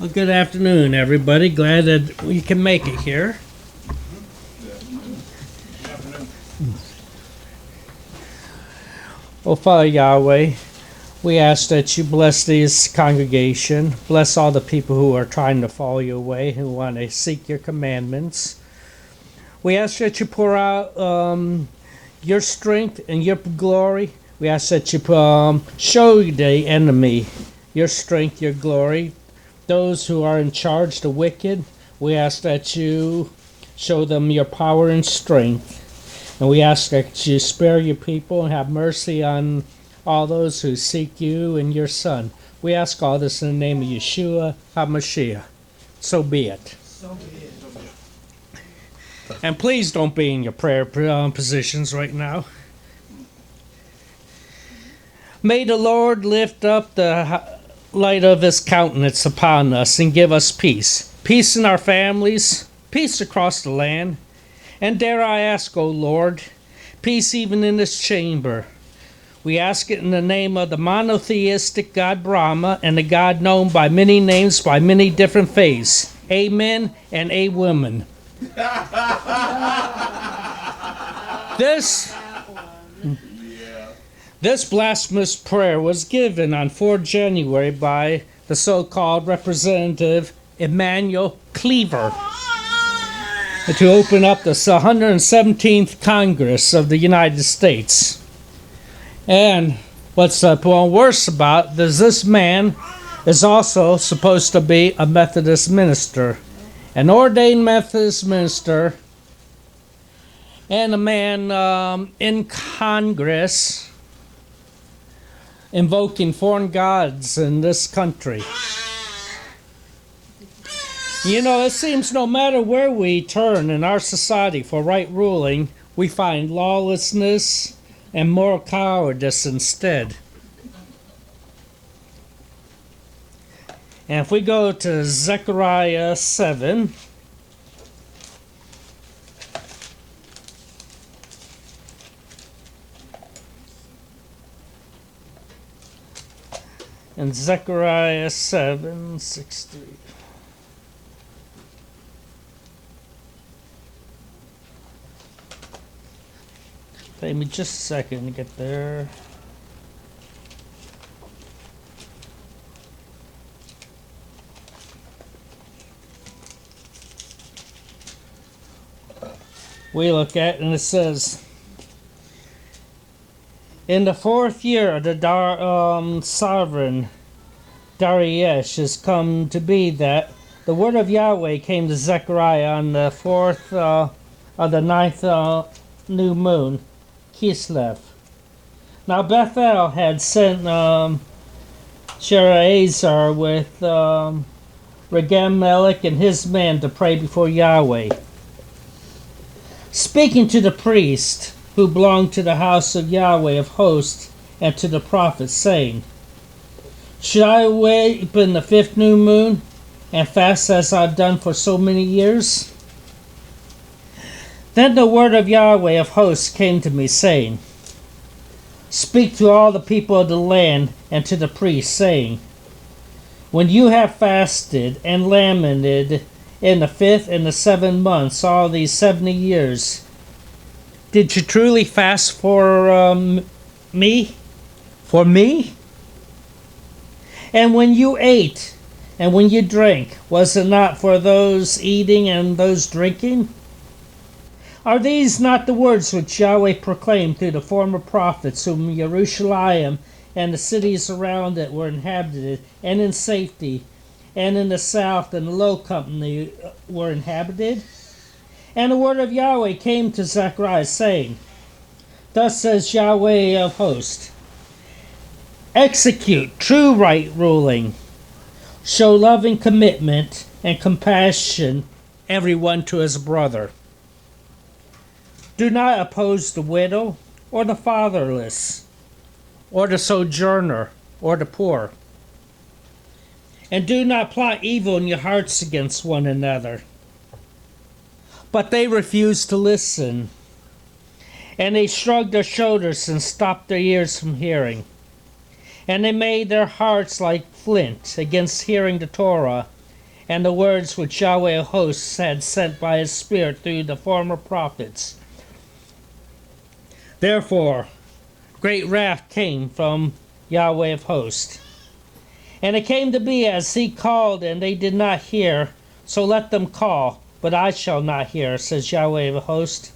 Well, good afternoon, everybody. Glad that we can make it here. Oh, Father Yahweh, we ask that you bless this congregation, bless all the people who are trying to follow your way, who want to seek your commandments. We ask that you pour out your strength and your glory. We ask that you show the enemy your strength, your glory. Those who are in charge, the wicked, we ask that you show them your power and strength. And we ask that you spare your people and have mercy on all those who seek you and your Son. We ask all this in the name of Yeshua HaMashiach. So be it. So be it. And please don't be in your prayer positions right now. May the Lord lift up the light of his countenance upon us and give us peace. Peace in our families, peace across the land. And dare I ask, O Lord, peace even in this chamber. We ask it in the name of the monotheistic God Brahma and the God known by many names, by many different faiths. Amen and a woman. This blasphemous prayer was given on 4 January by the so-called Representative Emmanuel Cleaver to open up the 117th Congress of the United States. And what's worse about is this man is also supposed to be a Methodist minister, an ordained Methodist minister, and a man in Congress invoking foreign gods in this country. You know, it seems no matter where we turn in our society for right ruling, we find lawlessness and moral cowardice instead. And if we go to Zechariah 7, in Zechariah 7:63. Take me just a second to get there. We look at it and it says, in the 4th year of the sovereign Darius is come to be that the word of Yahweh came to Zechariah on the 4th of the 9th new moon, Kislev. Now Bethel had sent Sherazar with Regem-Melech and his men to pray before Yahweh, speaking to the priest who belonged to the house of Yahweh of hosts, and to the prophets, saying, should I wait in the 5th new moon and fast as I've done for so many years? Then the word of Yahweh of hosts came to me, saying, speak to all the people of the land and to the priests, saying, when you have fasted and lamented in the 5th and the 7th months all these 70 years, did you truly fast for me? For me? And when you ate and when you drank, was it not for those eating and those drinking? Are these not the words which Yahweh proclaimed through the former prophets, whom Jerusalem and the cities around it were inhabited, and in safety, and in the south and the low company were inhabited? And the word of Yahweh came to Zechariah, saying, thus says Yahweh of hosts, execute true right ruling, show loving commitment and compassion everyone to his brother. Do not oppose the widow or the fatherless or the sojourner or the poor. And do not plot evil in your hearts against one another. But they refused to listen, and they shrugged their shoulders and stopped their ears from hearing. And they made their hearts like flint against hearing the Torah, and the words which Yahweh of hosts had sent by his Spirit through the former prophets. Therefore, great wrath came from Yahweh of hosts. And it came to be as he called, and they did not hear, so let them call, but I shall not hear, says Yahweh of hosts.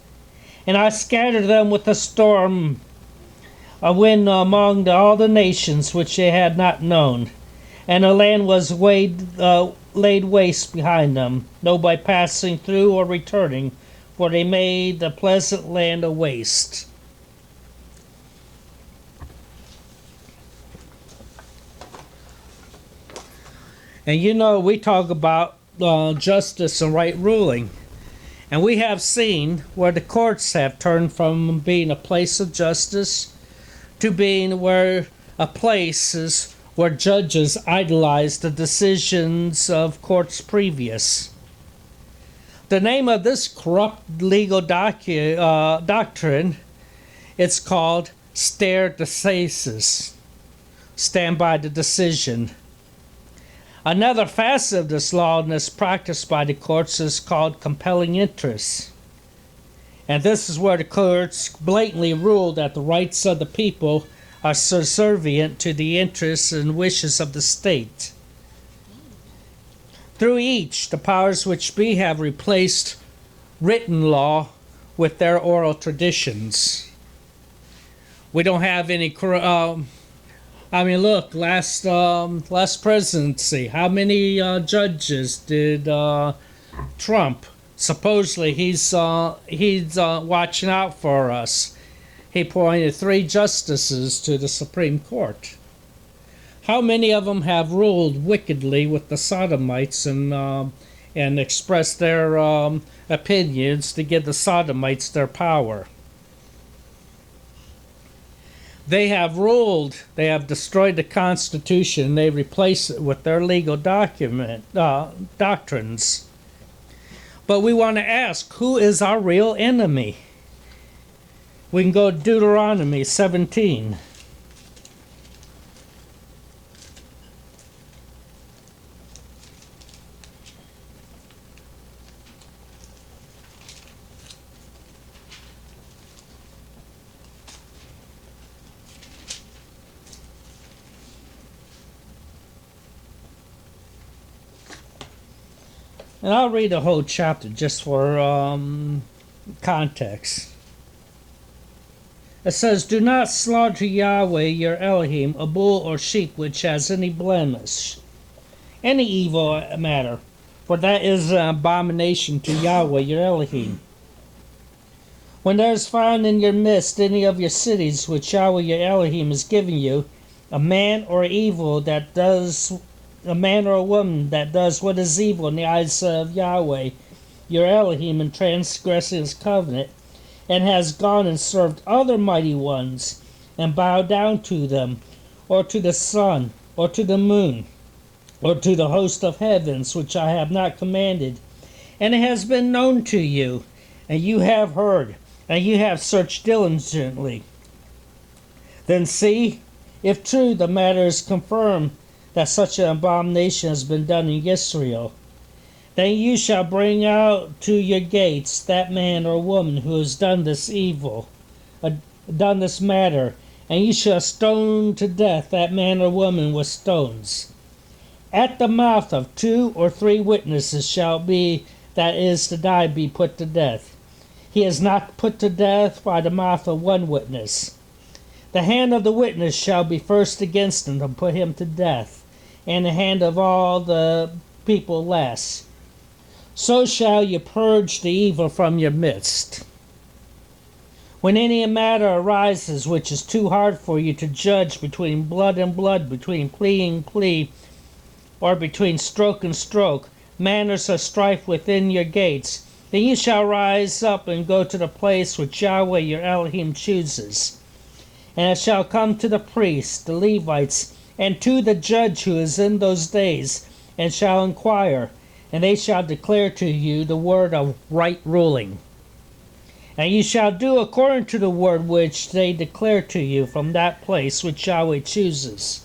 And I scattered them with a storm, a wind among all the nations which they had not known. And the land was laid waste behind them, no by passing through or returning, for they made the pleasant land a waste. And we talk about justice and right ruling. And we have seen where the courts have turned from being a place of justice to being where a place is where judges idolize the decisions of courts previous. The name of this corrupt legal doctrine, it's called stare decisis, stand by the decision. Another facet of this lawlessness practiced by the courts is called compelling interest. And this is where the courts blatantly rule that the rights of the people are subservient to the interests and wishes of the state. Through each, the powers which be have replaced written law with their oral traditions. We don't have any look, last presidency, how many judges did Trump? Supposedly he's watching out for us. He appointed 3 justices to the Supreme Court. How many of them have ruled wickedly with the Sodomites and expressed their opinions to give the Sodomites their power? They have ruled, they have destroyed the Constitution, they replaced it with their legal doctrines. But we want to ask, who is our real enemy? We can go to Deuteronomy 17. And I'll read the whole chapter just for context. It says, "Do not slaughter Yahweh your Elohim, a bull or sheep which has any blemish, any evil matter, for that is an abomination to Yahweh your Elohim. When there is found in your midst any of your cities which Yahweh your Elohim is giving you, a man or a man or a woman that does what is evil in the eyes of Yahweh, your Elohim, in transgressing his covenant, and has gone and served other mighty ones, and bowed down to them, or to the sun, or to the moon, or to the host of heavens, which I have not commanded, and it has been known to you, and you have heard, and you have searched diligently. Then see, if true the matter is confirmed, that such an abomination has been done in Israel. Then you shall bring out to your gates that man or woman who has done this evil, done this matter, and you shall stone to death that man or woman with stones. At the mouth of 2 or 3 witnesses shall be that is to die be put to death. He is not put to death by the mouth of 1 witness. The hand of the witness shall be first against him to put him to death, and the hand of all the people last. So shall you purge the evil from your midst. When any matter arises which is too hard for you to judge between blood and blood, between plea and plea, or between stroke and stroke, matters of strife within your gates, then you shall rise up and go to the place which Yahweh your Elohim chooses. And it shall come to the priests, the Levites, and to the judge who is in those days, and shall inquire, and they shall declare to you the word of right ruling. And you shall do according to the word which they declare to you from that place which Yahweh chooses.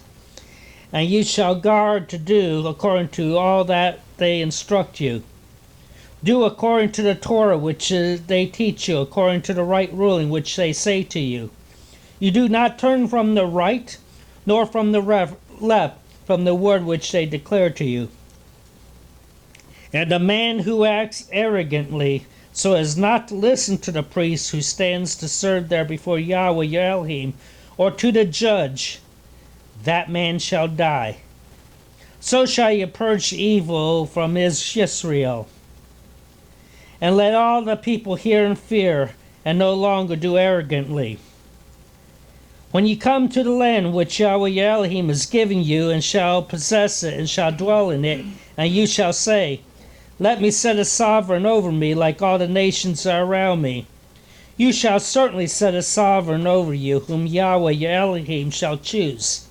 And you shall guard to do according to all that they instruct you. Do according to the Torah which they teach you, according to the right ruling which they say to you. You do not turn from the right, nor from the left, from the word which they declare to you. And the man who acts arrogantly, so as not to listen to the priest who stands to serve there before Yahweh your Elohim, or to the judge, that man shall die. So shall you purge evil from Israel. And let all the people hear and fear, and no longer do arrogantly. When you come to the land which Yahweh your Elohim is giving you, and shall possess it, and shall dwell in it, and you shall say, Let me set a sovereign over me, like all the nations are around me. You shall certainly set a sovereign over you, whom Yahweh your Elohim shall choose.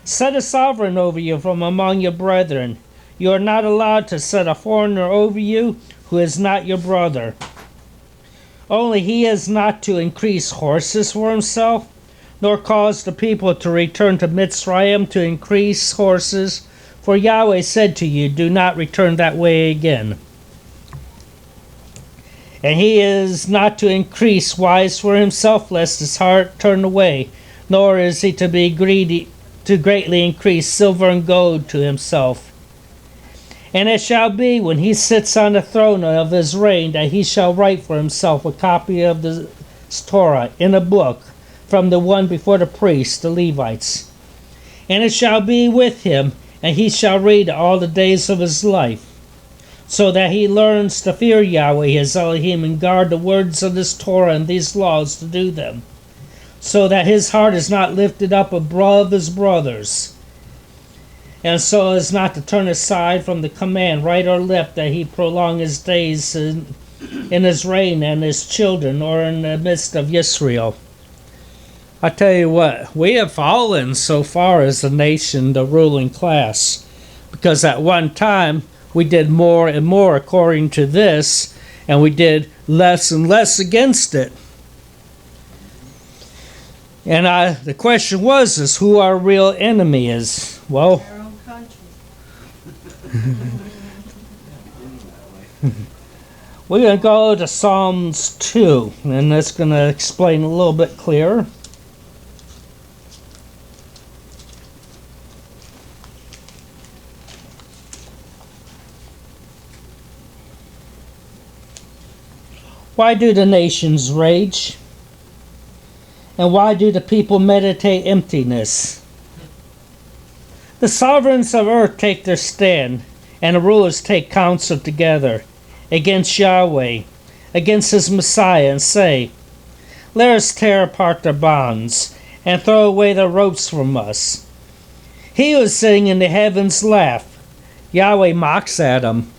Set a sovereign over you from among your brethren. You are not allowed to set a foreigner over you, who is not your brother. Only he is not to increase horses for himself, nor cause the people to return to Mitzrayim to increase horses, for Yahweh said to you, Do not return that way again. And he is not to increase wise for himself, lest his heart turn away, nor is he to be greedy to greatly increase silver and gold to himself. And it shall be, when he sits on the throne of his reign, that he shall write for himself a copy of the Torah in a book, from the one before the priests, the Levites. And it shall be with him, and he shall read all the days of his life, so that he learns to fear Yahweh his Elohim, and guard the words of this Torah and these laws to do them, so that his heart is not lifted up above his brothers, and so as not to turn aside from the command, right or left, that he prolong his days in his reign and his children, or in the midst of Israel. I tell you what, we have fallen so far as a nation, the ruling class, because at one time we did more and more according to this, and we did less and less against it. And the question is who our real enemy is? Well, Our own country. we're going to go to Psalms 2, and that's going to explain a little bit clearer. Why do the nations rage? And why do the people meditate emptiness? The sovereigns of earth take their stand, and the rulers take counsel together against Yahweh, against his Messiah, and say, Let us tear apart their bonds, and throw away their ropes from us. He who is sitting in the heavens laugh. Yahweh mocks at him.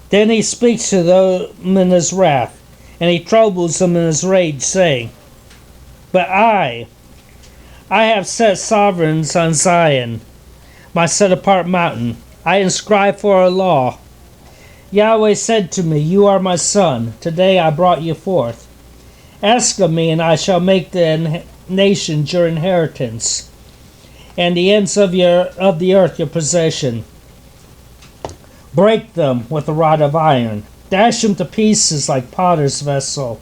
Then he speaks to them in his wrath, and he troubles them in his rage, saying, But I have set sovereigns on Zion, my set-apart mountain. I inscribe for a law. Yahweh said to me, You are my son. Today I brought you forth. Ask of me, and I shall make the nations your inheritance, and the ends of the earth your possession. Break them with a rod of iron. Dash them to pieces like potter's vessel.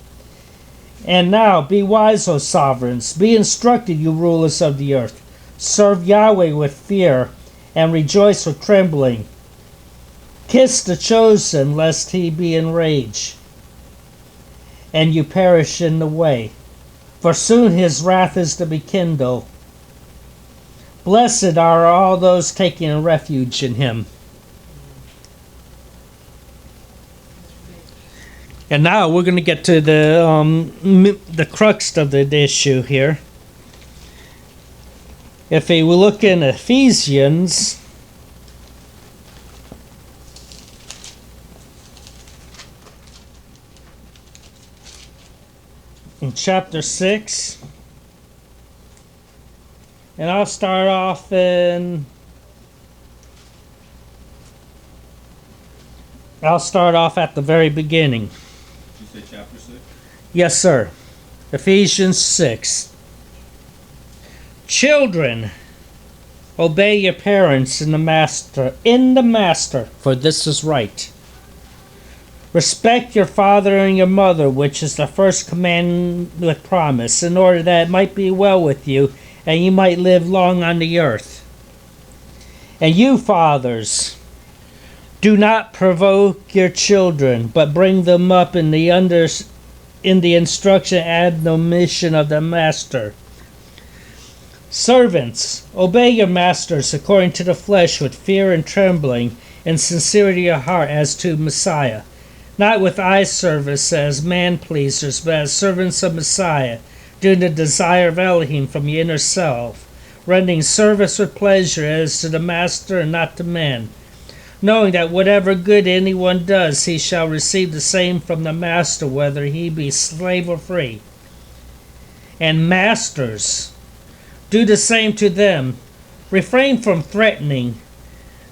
And now be wise, O sovereigns. Be instructed, you rulers of the earth. Serve Yahweh with fear, and rejoice with trembling. Kiss the chosen, lest he be enraged, and you perish in the way. For soon his wrath is to be kindled. Blessed are all those taking refuge in him. And now we're going to get to the crux of the issue here. If we look in Ephesians, in chapter 6, and I'll start off at the very beginning. Did you say chapter 6? Yes, sir. Ephesians 6. Children, Obey your parents in the master, for this is right. Respect your father and your mother, which is the first command with promise, in order that it might be well with you, and you might live long on the earth. And you, fathers, do not provoke your children, but bring them up in the instruction and admonition of the master. Servants, obey your masters according to the flesh, with fear and trembling, and sincerity of heart, as to Messiah, not with eye service as man-pleasers, but as servants of Messiah, doing the desire of Elohim from your inner self, rendering service with pleasure as to the master and not to men, knowing that whatever good anyone does, he shall receive the same from the master, whether he be slave or free. And masters, do the same to them. Refrain from threatening,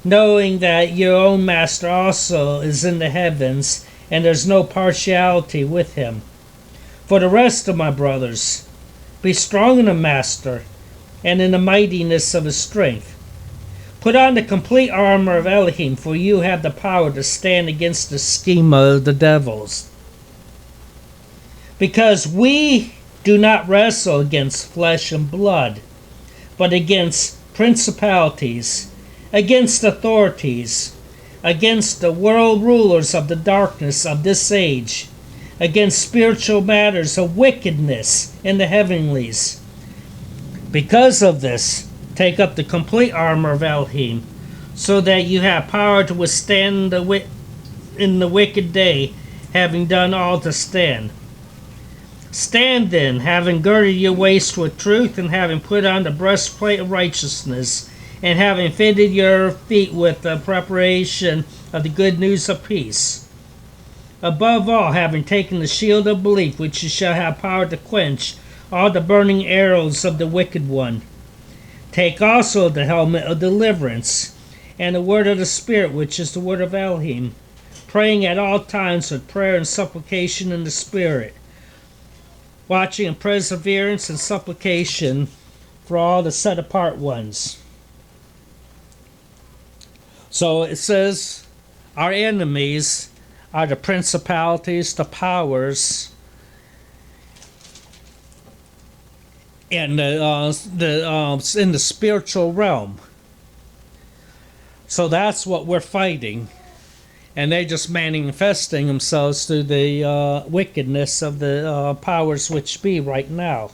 knowing that your own master also is in the heavens, and there's no partiality with him. For the rest of my brothers, be strong in the master, and in the mightiness of his strength. Put on the complete armor of Elohim, for you have the power to stand against the scheme of the devils. Because we do not wrestle against flesh and blood, but against principalities, against authorities, against the world rulers of the darkness of this age, against spiritual matters of wickedness in the heavenlies. Because of this, take up the complete armor of Elohim, so that you have power to withstand in the wicked day, having done all to stand. Stand then, having girded your waist with truth, and having put on the breastplate of righteousness, and having fitted your feet with the preparation of the good news of peace. Above all, having taken the shield of belief, which you shall have power to quench all the burning arrows of the wicked one. Take also the helmet of deliverance, and the word of the Spirit, which is the word of Elohim, praying at all times with prayer and supplication in the Spirit, watching in perseverance and supplication for all the set-apart ones. So it says, our enemies are the principalities, the powers, and in the spiritual realm. So that's what we're fighting, and they're just manifesting themselves through the wickedness of the powers which be right now.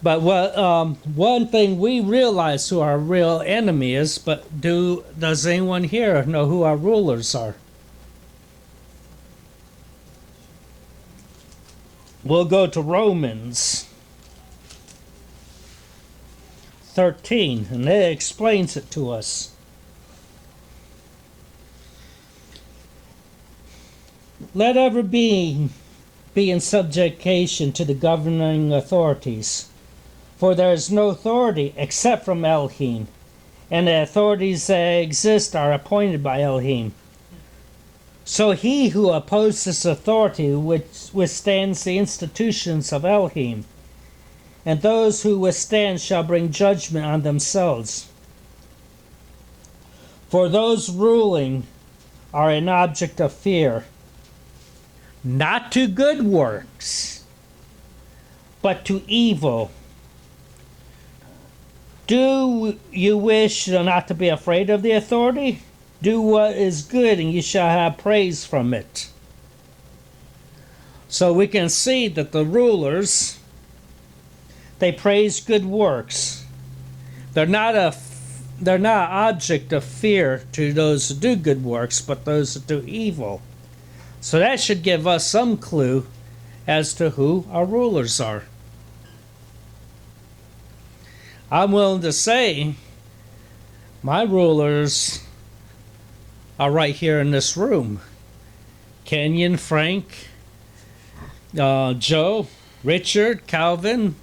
But one thing we realize who our real enemy is, but does anyone here know who our rulers are? We'll go to Romans 13, and it explains it to us. Let every being be in subjection to the governing authorities. For there is no authority except from Elohim, and the authorities that exist are appointed by Elohim. So he who opposes authority withstands the institutions of Elohim, and those who withstand shall bring judgment on themselves. For those ruling are an object of fear, not to good works, but to evil. Do you wish not to be afraid of the authority? Do what is good, and you shall have praise from it. So we can see that the rulers, they praise good works. They're not an object of fear to those who do good works, but those who do evil. So that should give us some clue as to who our rulers are. I'm willing to say my rulers are right here in this room. Kenyon, Frank, Joe, Richard, Calvin,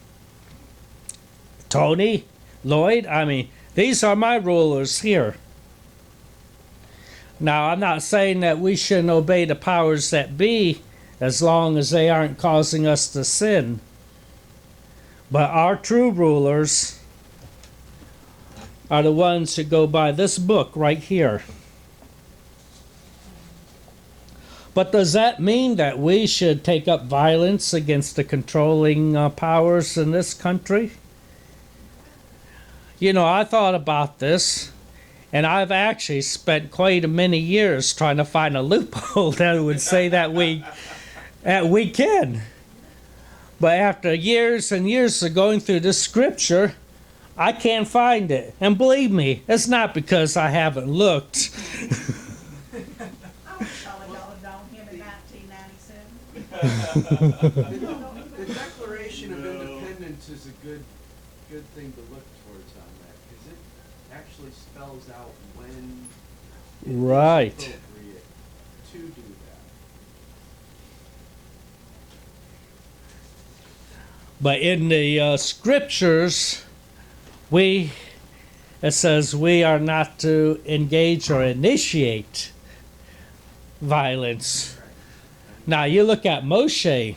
Tony, Lloyd. I mean, these are my rulers here. Now, I'm not saying that we shouldn't obey the powers that be as long as they aren't causing us to sin. But our true rulers are the ones who go by this book right here. But does that mean that we should take up violence against the controlling powers in this country? You know, I thought about this, and I've actually spent quite many years trying to find a loophole that would say that we can. But after years and years of going through this scripture, I can't find it. And believe me, it's not because I haven't looked. The Declaration of Independence is a good thing to look towards on that, because it actually spells out when it Right. is appropriate to do that. But in the scriptures, it says we are not to engage or initiate violence. Now you look at Moshe.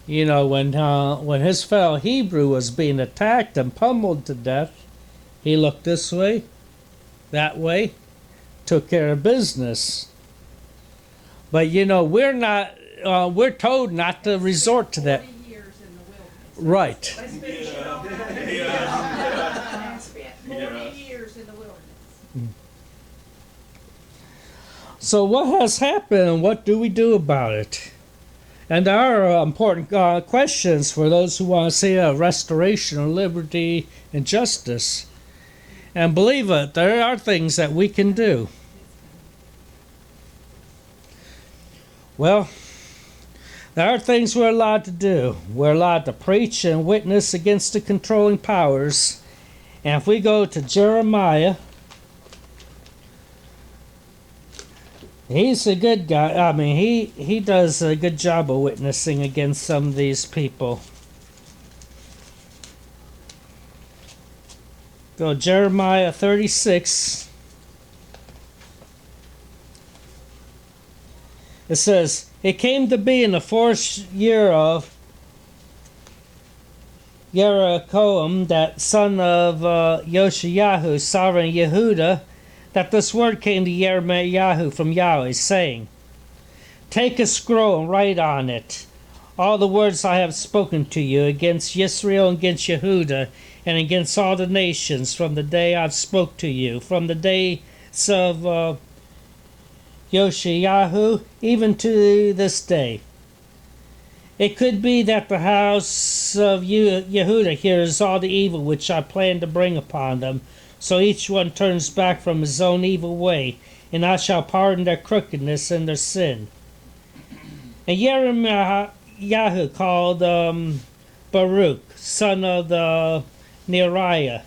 You know, when his fellow Hebrew was being attacked and pummeled to death, he looked this way, that way, took care of business. But you know, we're told not to resort to that. 40 years in the wilderness. Right. Let's finish it off. Spent 40 years in the wilderness. So what has happened and what do we do about it? And there are important questions for those who want to see a restoration of liberty and justice. And believe it, there are things that we can do. Well, there are things we're allowed to do. We're allowed to preach and witness against the controlling powers. And if we go to Jeremiah, he's a good guy. I mean, he does a good job of witnessing against some of these people. Go Jeremiah 36. It says, "It came to be in the 4th year of Jeroboam, that son of Yoshiyahu, sovereign Yehuda, that this word came to Yirmiyahu from Yahweh, saying, Take a scroll and write on it all the words I have spoken to you against Israel and against Yehuda and against all the nations from the day I've spoke to you, from the days of Yoshiyahu even to this day. It could be that the house of Yehuda hears all the evil which I plan to bring upon them, so each one turns back from his own evil way, and I shall pardon their crookedness and their sin." And Yirmiyahu called Baruch, son of the Neriah,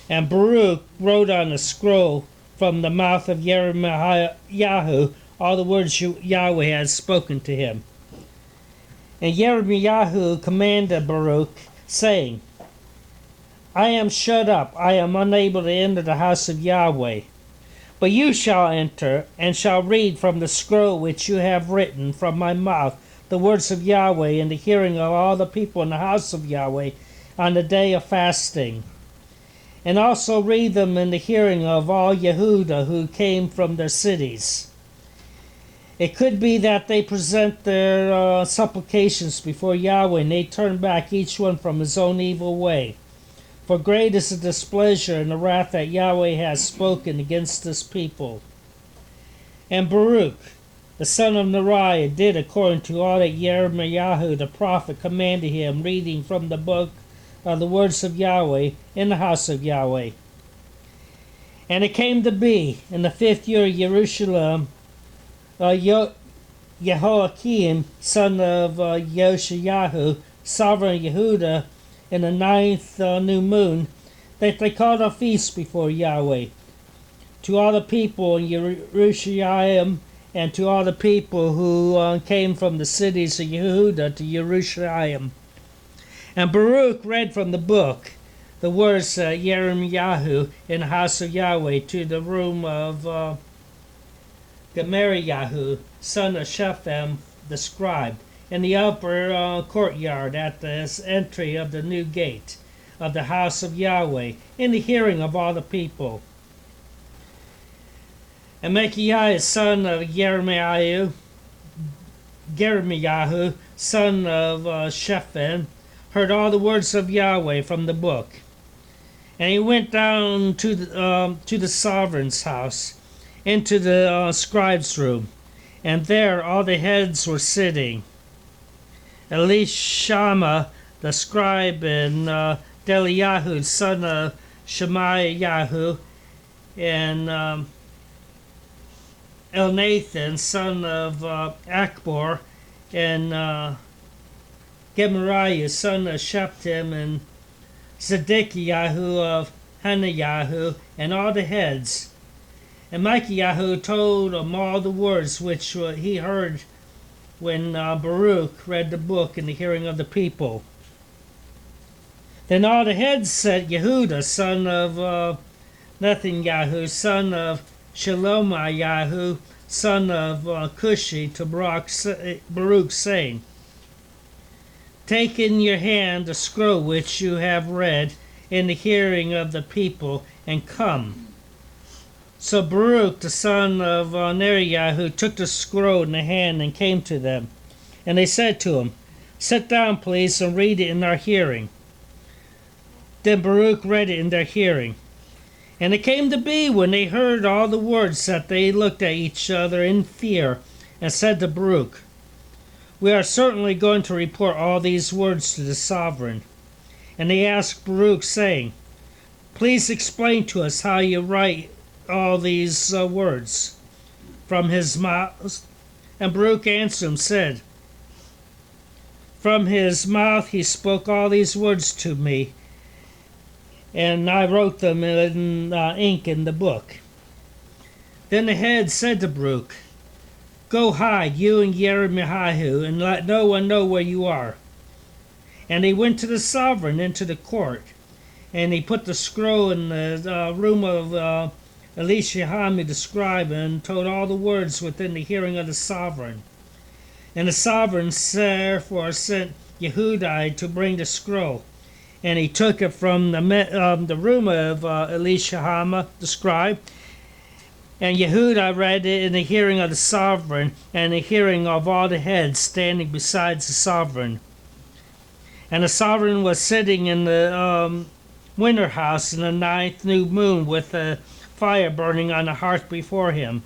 and Baruch wrote on a scroll from the mouth of Yirmiyahu all the words Yahweh had spoken to him. And Yirmiyahu commanded Baruch, saying, I am shut up, I am unable to enter the house of Yahweh. But you shall enter, and shall read from the scroll which you have written from my mouth the words of Yahweh in the hearing of all the people in the house of Yahweh on the day of fasting. And also read them in the hearing of all Yehuda who came from their cities. It could be that they present their supplications before Yahweh, and they turn back each one from his own evil way. For great is the displeasure and the wrath that Yahweh has spoken against this people. And Baruch, the son of Neriah, did according to all that Yirmiyahu the prophet commanded him, reading from the book of the words of Yahweh in the house of Yahweh. And it came to be in the 5th year of Jerusalem, Jehoiakim, son of Yoshiyahu, sovereign Yehuda, in the 9th new moon, that they called a feast before Yahweh to all the people in Jerusalem and to all the people who came from the cities of Yehuda to Jerusalem. And Baruch read from the book the words Yirmiyahu in the house of Yahweh to the room of Gemariyahu, son of Shaphan, described in the upper courtyard at the entry of the new gate of the house of Yahweh, in the hearing of all the people. And Micaiah, son of Jeremiah, son of Shaphan, heard all the words of Yahweh from the book. And he went down to the sovereign's house, into the scribe's room, and there all the heads were sitting. Elishama, the scribe, and Deliahu, son of Shemaiah, and Elnathan, son of Akbor, and Gemariah, son of Shaptim, and Zedekiah of Hanayahu, and all the heads. And Micaiah told them all the words which he heard when Baruch read the book in the hearing of the people. Then all the heads said, Yehuda, son of Nethanyahu, son of Shelomiah, son of Cushi, to Baruch, saying, Take in your hand the scroll which you have read in the hearing of the people, and come. So Baruch, the son of Neriah, took the scroll in the hand and came to them. And they said to him, Sit down, please, and read it in our hearing. Then Baruch read it in their hearing. And it came to be, when they heard all the words, that they looked at each other in fear, and said to Baruch, We are certainly going to report all these words to the sovereign. And they asked Baruch, saying, Please explain to us how you write all these words from his mouth. And Baruch answered him, said, From his mouth he spoke all these words to me, and I wrote them in ink in the book. Then the head said to Baruch, Go hide, you and Jeremiah, and let no one know where you are. And he went to the sovereign into the court, and he put the scroll in the room of Elishama the scribe, and told all the words within the hearing of the sovereign. And the sovereign therefore sent Yehudai to bring the scroll. And he took it from the room of Elishama the scribe. And Yehudai read it in the hearing of the sovereign, and the hearing of all the heads standing besides the sovereign. And the sovereign was sitting in the winter house in the 9th new moon, with a fire burning on the hearth before him.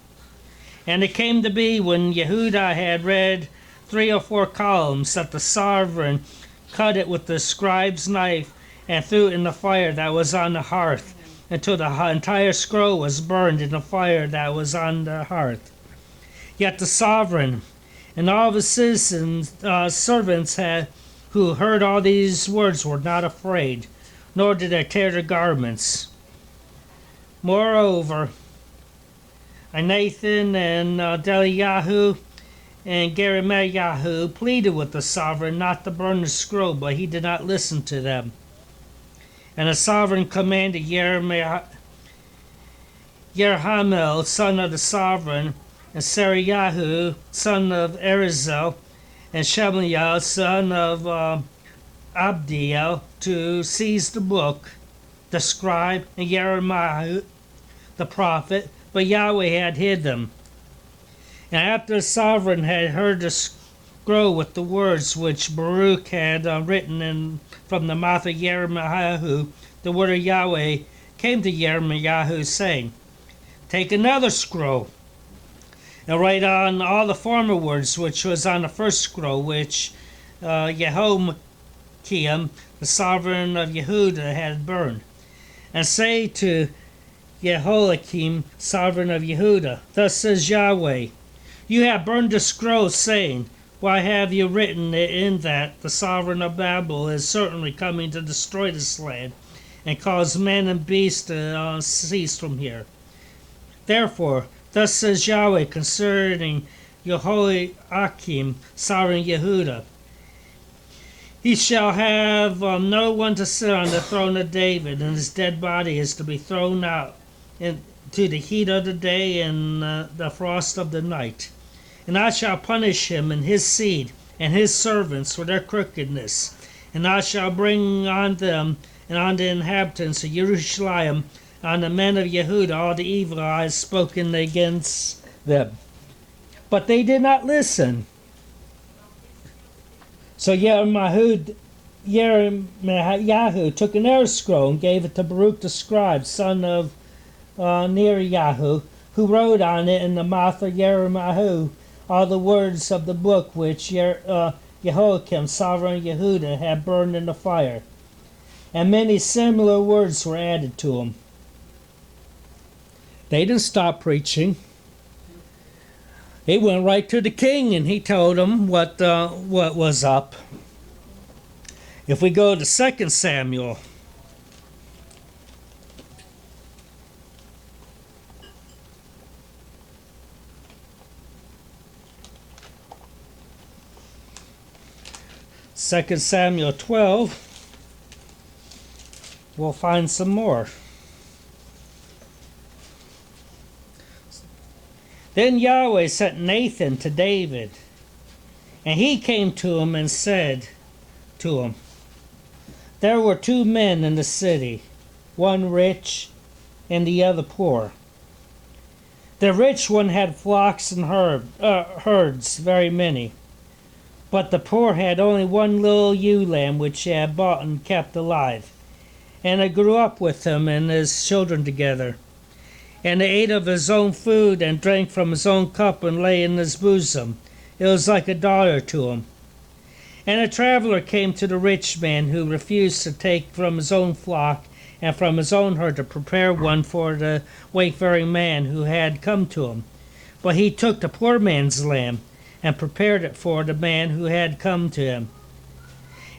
And it came to be, when Yehuda had read 3 or 4 columns, that the sovereign cut it with the scribe's knife and threw it in the fire that was on the hearth, until the entire scroll was burned in the fire that was on the hearth. Yet the sovereign and all the citizens, servants who heard all these words were not afraid, nor did they tear their garments. Moreover, Nathan and Deliahu and Jeremiah pleaded with the sovereign not to burn the scroll, but he did not listen to them. And the sovereign commanded Yerahmeel, son of the sovereign, and Sariahu, son of Erizel, and Shemaiah, son of Abdiel, to seize the book, the scribe, and Jeremiah, the prophet, but Yahweh had hid them. And after the sovereign had heard the scroll with the words which Baruch had written from the mouth of Jeremiah, the word of Yahweh came to Jeremiah, saying, Take another scroll, and write on all the former words which was on the first scroll, which Jehoiakim, the sovereign of Yehuda, had burned. And say to Jehoiakim, sovereign of Yehuda, Thus says Yahweh, You have burned the scroll, saying, Why have you written it in that the sovereign of Babel is certainly coming to destroy this land, and cause man and beast to cease from here? Therefore, thus says Yahweh concerning Jehoiakim, sovereign Yehuda, He shall have no one to sit on the throne of David, and his dead body is to be thrown out into the heat of the day and the frost of the night. And I shall punish him and his seed and his servants for their crookedness. And I shall bring on them and on the inhabitants of Jerusalem, on the men of Yehuda, all the evil I have spoken against them. But they did not listen. So Yahweh took an air scroll and gave it to Baruch the scribe, son of Neriyahu, who wrote on it in the mouth of Jeremiah all the words of the book which Jehoiakim, sovereign Yehuda, had burned in the fire. And many similar words were added to them. They didn't stop preaching. He went right to the king and he told him what was up. If we go to 2 Samuel, Second Samuel 12, we'll find some more. Then Yahweh sent Nathan to David, and he came to him and said to him, there were two men in the city, one rich and the other poor. The rich one had flocks and herds, very many. But the poor had only one little ewe lamb which he had bought and kept alive. And it grew up with him and his children together. And he ate of his own food and drank from his own cup and lay in his bosom. It was like a daughter to him. And a traveler came to the rich man, who refused to take from his own flock and from his own herd to prepare one for the wayfaring man who had come to him. But he took the poor man's lamb and prepared it for the man who had come to him.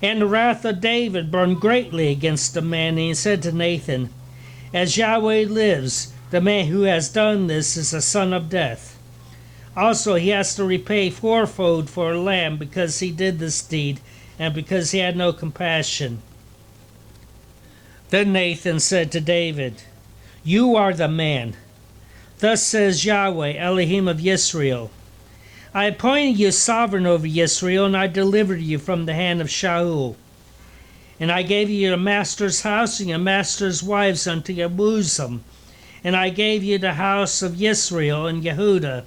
And the wrath of David burned greatly against the man, and he said to Nathan, as Yahweh lives, the man who has done this is a son of death. Also he has to repay fourfold for a lamb, because he did this deed, and because he had no compassion. Then Nathan said to David, you are the man. Thus says Yahweh, Elohim of Israel, I appointed you sovereign over Israel, and I delivered you from the hand of Shaul. And I gave you your master's house and your master's wives unto your bosom. And I gave you the house of Israel and Yehuda.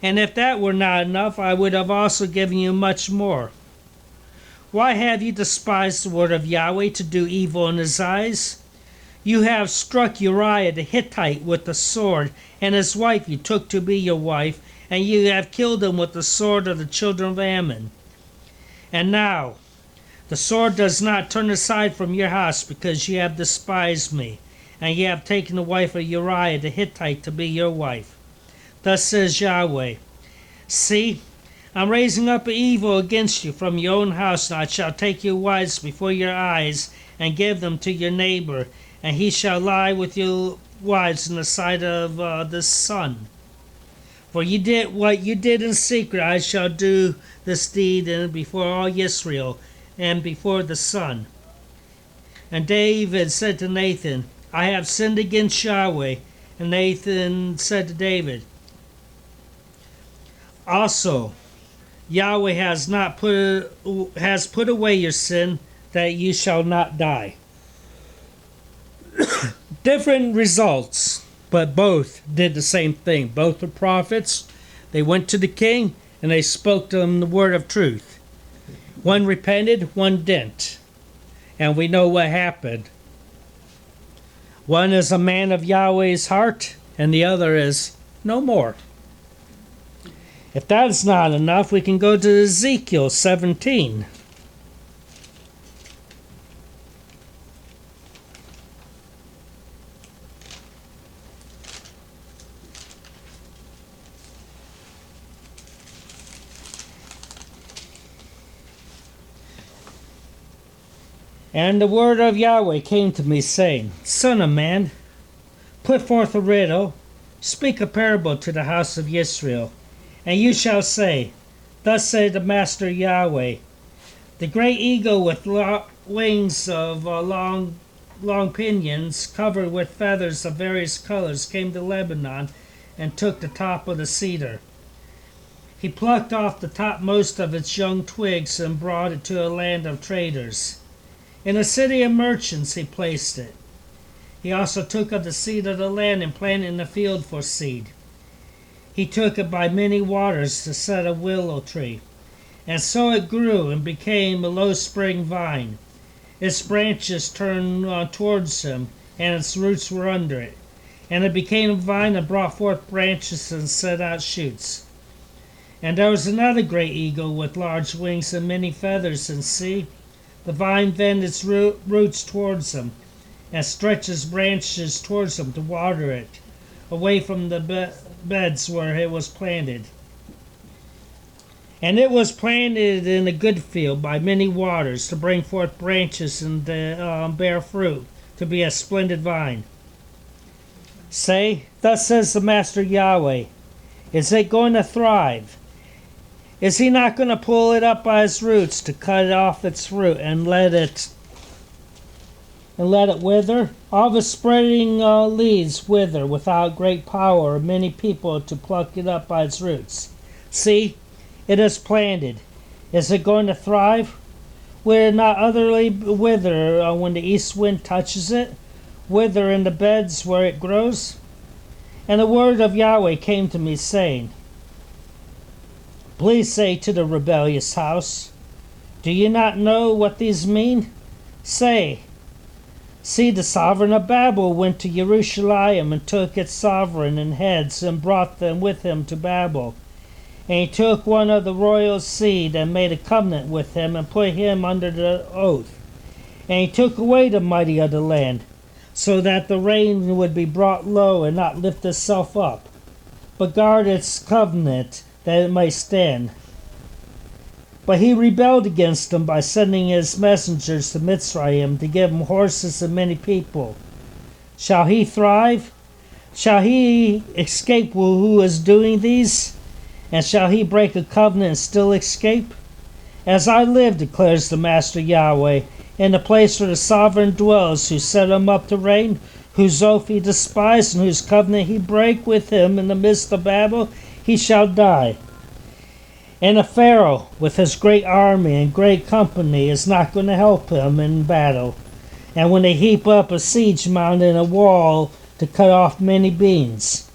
And if that were not enough, I would have also given you much more. Why have you despised the word of Yahweh to do evil in his eyes? You have struck Uriah the Hittite with the sword, and his wife you took to be your wife, and you have killed him with the sword of the children of Ammon. And now, the sword does not turn aside from your house, because you have despised me, and you have taken the wife of Uriah the Hittite to be your wife. Thus says Yahweh, see, I'm raising up evil against you from your own house, and I shall take your wives before your eyes, and give them to your neighbor, and he shall lie with your wives in the sight of the sun. For you did what you did in secret, I shall do this deed before all Israel, and before the sun. And David said to Nathan, I have sinned against Yahweh. And Nathan said to David, also, Yahweh has put away your sin, that you shall not die. Different results, but both did the same thing. Both were prophets. They went to the king and they spoke to him the word of truth. One repented, one didn't. And we know what happened. One is a man of Yahweh's heart, and the other is no more. If that is not enough, we can go to Ezekiel 17. And the word of Yahweh came to me, saying, Son of man, put forth a riddle, speak a parable to the house of Israel. And you shall say, Thus saith the Master Yahweh, the great eagle with wings of long pinions, covered with feathers of various colors, came to Lebanon and took the top of the cedar. He plucked off the topmost of its young twigs and brought it to a land of traders. In a city of merchants he placed it. He also took of the seed of the land and planted in the field for seed. He took it by many waters to set a willow tree. And so it grew and became a low spring vine. Its branches turned towards him, and its roots were under it. And it became a vine and brought forth branches and set out shoots. And there was another great eagle with large wings and many feathers, and see, the vine bent its roots towards him, and stretched its branches towards him to water it, away from the beds where it was planted. And it was planted in a good field by many waters, to bring forth branches and bear fruit, to be a splendid vine. Say, thus says the Master Yahweh, is it going to thrive? Is he not going to pull it up by its roots to cut off its fruit and let it wither? All the spreading leaves wither without great power or many people to pluck it up by its roots. See, it is planted. Is it going to thrive? Will it not utterly wither when the east wind touches it? Wither in the beds where it grows? And the word of Yahweh came to me, saying, please say to the rebellious house, do you not know what these mean? Say, see, the sovereign of Babel went to Jerusalem and took its sovereign and heads and brought them with him to Babel. And he took one of the royal seed and made a covenant with him and put him under the oath. And he took away the mighty of the land, so that the rain would be brought low and not lift itself up, but guard its covenant that it may stand. But he rebelled against them by sending his messengers to Mitzrayim to give him horses and many people. Shall he thrive? Shall he escape who is doing these? And shall he break a covenant and still escape? As I live, declares the Master Yahweh, in the place where the sovereign dwells, who set him up to reign, whose oath he despised, and whose covenant he brake with him in the midst of Babel, he shall die. And a Pharaoh with his great army and great company is not going to help him in battle. And when they heap up a siege mound and a wall to cut off many beams.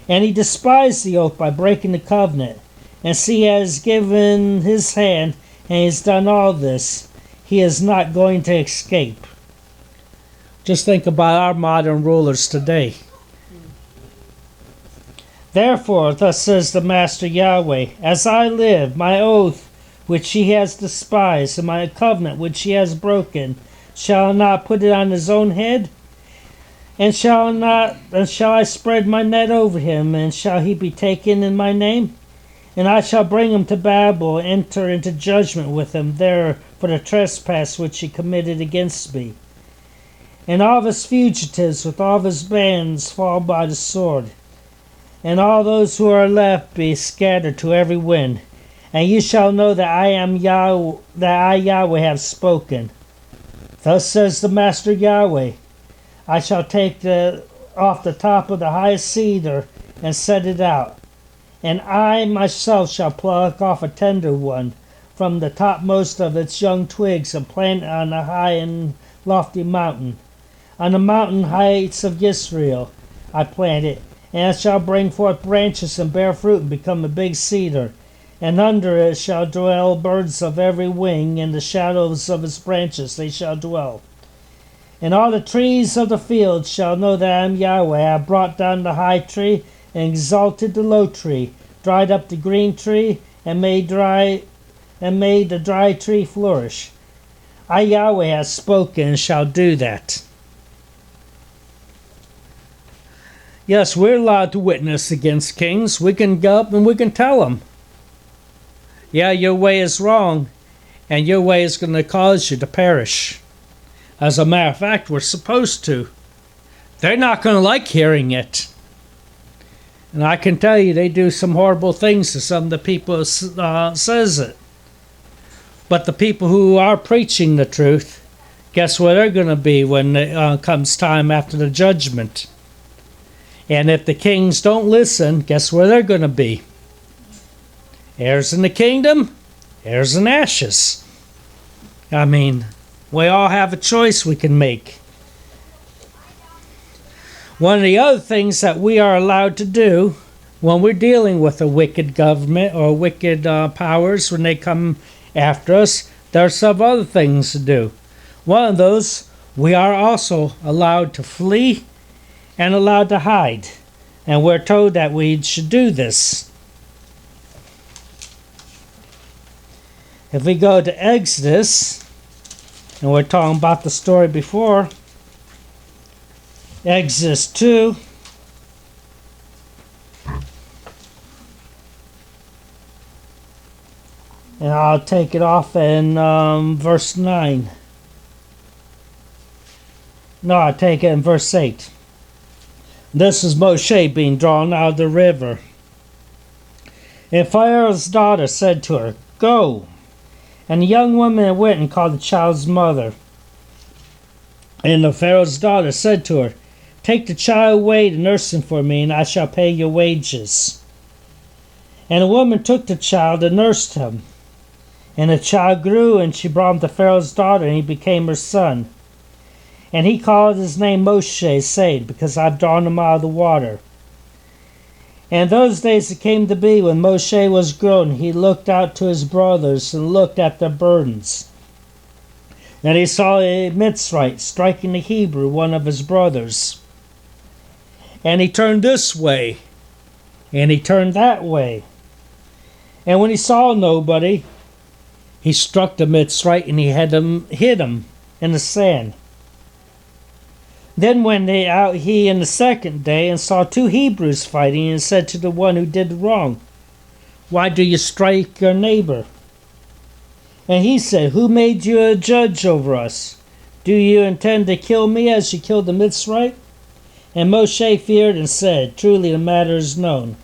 And he despised the oath by breaking the covenant. And see, he has given his hand, and he has done all this. He is not going to escape. Just think about our modern rulers today. Therefore, thus says the Master Yahweh, as I live, my oath which he has despised, and my covenant which he has broken, shall not put it on his own head? And shall I spread my net over him, and shall he be taken in my name? And I shall bring him to Babel, and enter into judgment with him there for the trespass which he committed against me. And all of his fugitives with all of his bands fall by the sword. And all those who are left be scattered to every wind. And you shall know that I am Yahweh, that I Yahweh have spoken. Thus says the Master Yahweh, I shall take off the top of the highest cedar and set it out. And I myself shall pluck off a tender one from the topmost of its young twigs and plant it on a high and lofty mountain. On the mountain heights of Israel I plant it. And it shall bring forth branches and bear fruit and become a big cedar. And under it shall dwell birds of every wing, in the shadows of its branches they shall dwell. And all the trees of the field shall know that I am Yahweh. I have brought down the high tree and exalted the low tree, dried up the green tree, and made the dry tree flourish. I Yahweh have spoken and shall do that. Yes, we're allowed to witness against kings. We can go up and we can tell them, yeah, your way is wrong, and your way is going to cause you to perish. As a matter of fact, we're supposed to. They're not going to like hearing it. And I can tell you, they do some horrible things to some of the people who says it. But the people who are preaching the truth, guess where they're going to be when it comes time after the judgment. And if the kings don't listen, guess where they're going to be? Heirs in the kingdom, heirs in ashes. I mean, we all have a choice we can make. One of the other things that we are allowed to do when we're dealing with a wicked government or wicked powers, when they come after us, there are some other things to do. One of those, we are also allowed to flee and allowed to hide. And we're told that we should do this. If we go to Exodus, and we're talking about the story before, Exodus 2, and I'll take it off in verse 9. No, I'll take it in verse 8. This is Moshe being drawn out of the river. And Pharaoh's daughter said to her, "Go." And the young woman went and called the child's mother. And the Pharaoh's daughter said to her, "Take the child away to nurse him for me, and I shall pay your wages." And the woman took the child and nursed him. And the child grew, and she brought him to Pharaoh's daughter, and he became her son. And he called his name Moshe, saying, "Because I've drawn him out of the water." And those days it came to be, when Moshe was grown, he looked out to his brothers and looked at their burdens. And he saw a Mitzrite striking a Hebrew, one of his brothers. And he turned this way, and he turned that way. And when he saw nobody, he struck the Mitzrite, and he hid him in the sand. Then went they out he in the second day, and saw two Hebrews fighting, and said to the one who did wrong, "Why do you strike your neighbor?" And he said, "Who made you a judge over us? Do you intend to kill me as you killed the Mitzrite?" And Moshe feared and said, "Truly the matter is known."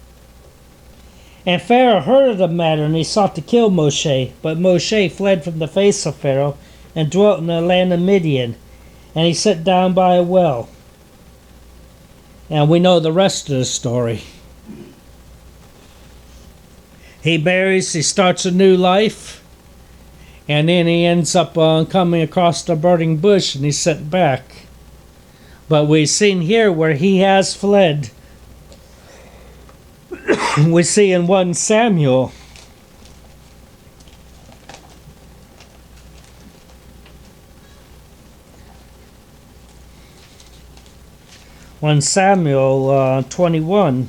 And Pharaoh heard of the matter, and he sought to kill Moshe. But Moshe fled from the face of Pharaoh, and dwelt in the land of Midian. And he sat down by a well. And we know the rest of the story. He marries, he starts a new life, and then he ends up coming across the burning bush, and he's sent back. But we've seen here where he has fled. We see in 1 Samuel, When Samuel 21,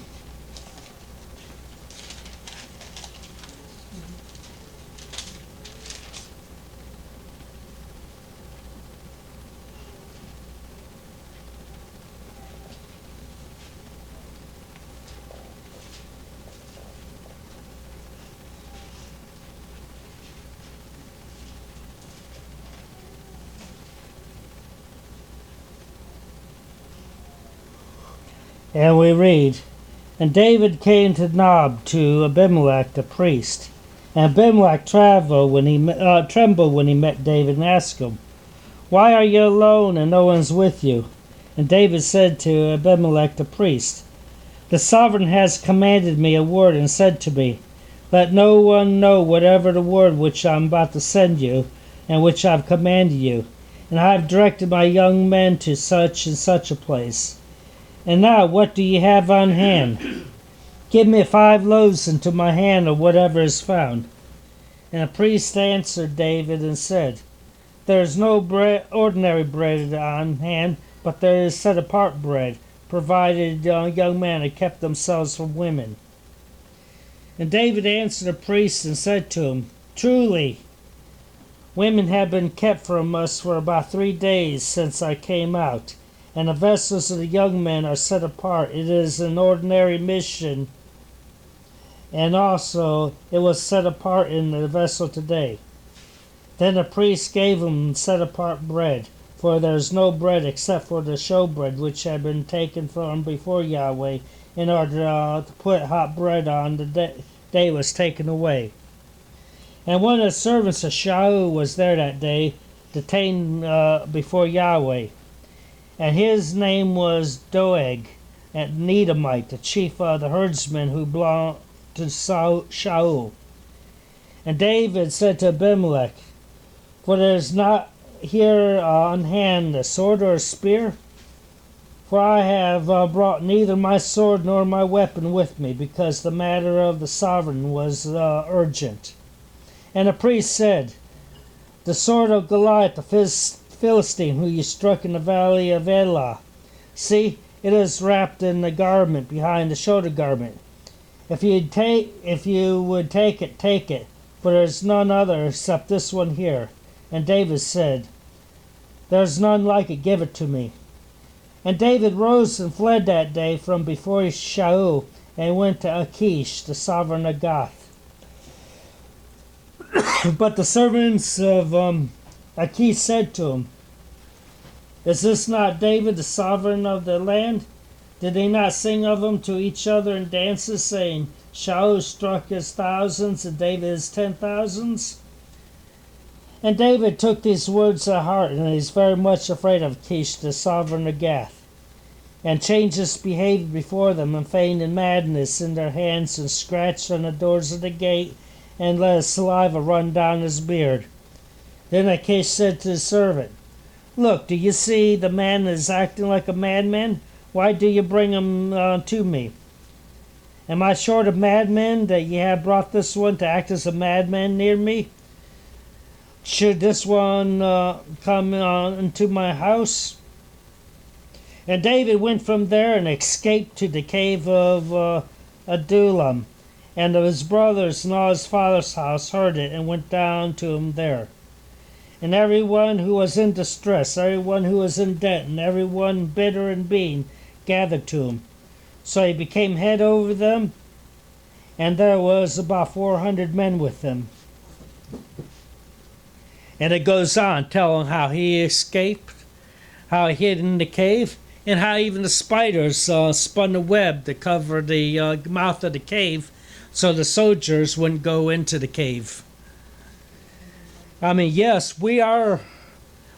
and we read, "And David came to Nob to Abimelech the priest. And Abimelech trembled when he met David, and asked him, 'Why are you alone and no one's with you?' And David said to Abimelech the priest, 'The sovereign has commanded me a word, and said to me, Let no one know whatever the word which I am about to send you, and which I have commanded you. And I have directed my young men to such and such a place. And now, what do you have on hand? Give me 5 loaves into my hand, or whatever is found.' And the priest answered David and said, 'There is no ordinary bread on hand, but there is set apart bread, provided young men have kept themselves from women.' And David answered the priest and said to him, 'Truly, women have been kept from us for about 3 days since I came out, and the vessels of the young men are set apart. It is an ordinary mission, and also it was set apart in the vessel today.' Then the priest gave him set apart bread, for there is no bread except for the showbread which had been taken from before Yahweh, in order to put hot bread on the day was taken away. And one of the servants of Shaul was there that day, detained before Yahweh. And his name was Doeg, an Edomite, the chief of the herdsmen who belonged to Shaul. And David said to Abimelech, for there is not here on hand a sword or a spear, for I have brought neither my sword nor my weapon with me, because the matter of the sovereign was urgent. And the priest said, the sword of Goliath the Philistine, who you struck in the valley of Elah, see, it is wrapped in the garment behind the shoulder garment. If you would take it, take it, for there is none other except this one here. And David said, there is none like it, give it to me. And David rose and fled that day from before Shaul, and went to Achish, the sovereign of Gath. But the servants of Achish said to him, is this not David, the sovereign of the land? Did they not sing of him to each other in dances, saying, Shaul struck his thousands, and David his 10,000s? And David took these words to heart, and he's very much afraid of Achish, the sovereign of Gath, and changed his behavior before them, and feigned in madness in their hands, and scratched on the doors of the gate, and let his saliva run down his beard. Then Achish said to his servant, look, do you see the man is acting like a madman? Why do you bring him to me? Am I short of madmen that ye have brought this one to act as a madman near me? Should this one come into my house? And David went from there and escaped to the cave of Adullam. And his brothers and all his father's house heard it and went down to him there. And everyone who was in distress, everyone who was in debt, and everyone bitter and being gathered to him. So he became head over them, and there was about 400 men with him. And it goes on telling how he escaped, how he hid in the cave, and how even the spiders spun a web to cover the mouth of the cave so the soldiers wouldn't go into the cave. I mean, yes, we are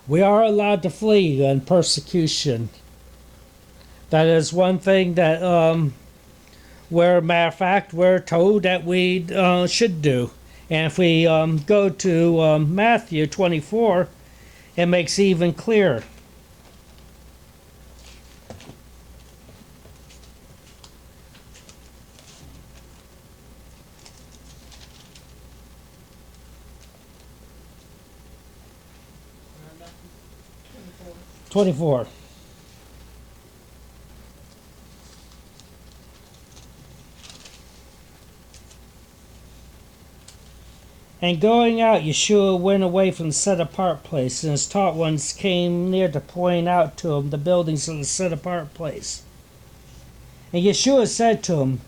allowed to flee in persecution. That is one thing that, matter of fact, we're told that we should do. And if we go to Matthew 24, it makes it even clearer. Twenty-four. 24. And going out, Yeshua went away from the set-apart place, and his taught ones came near to point out to him the buildings of the set-apart place. And Yeshua said to him,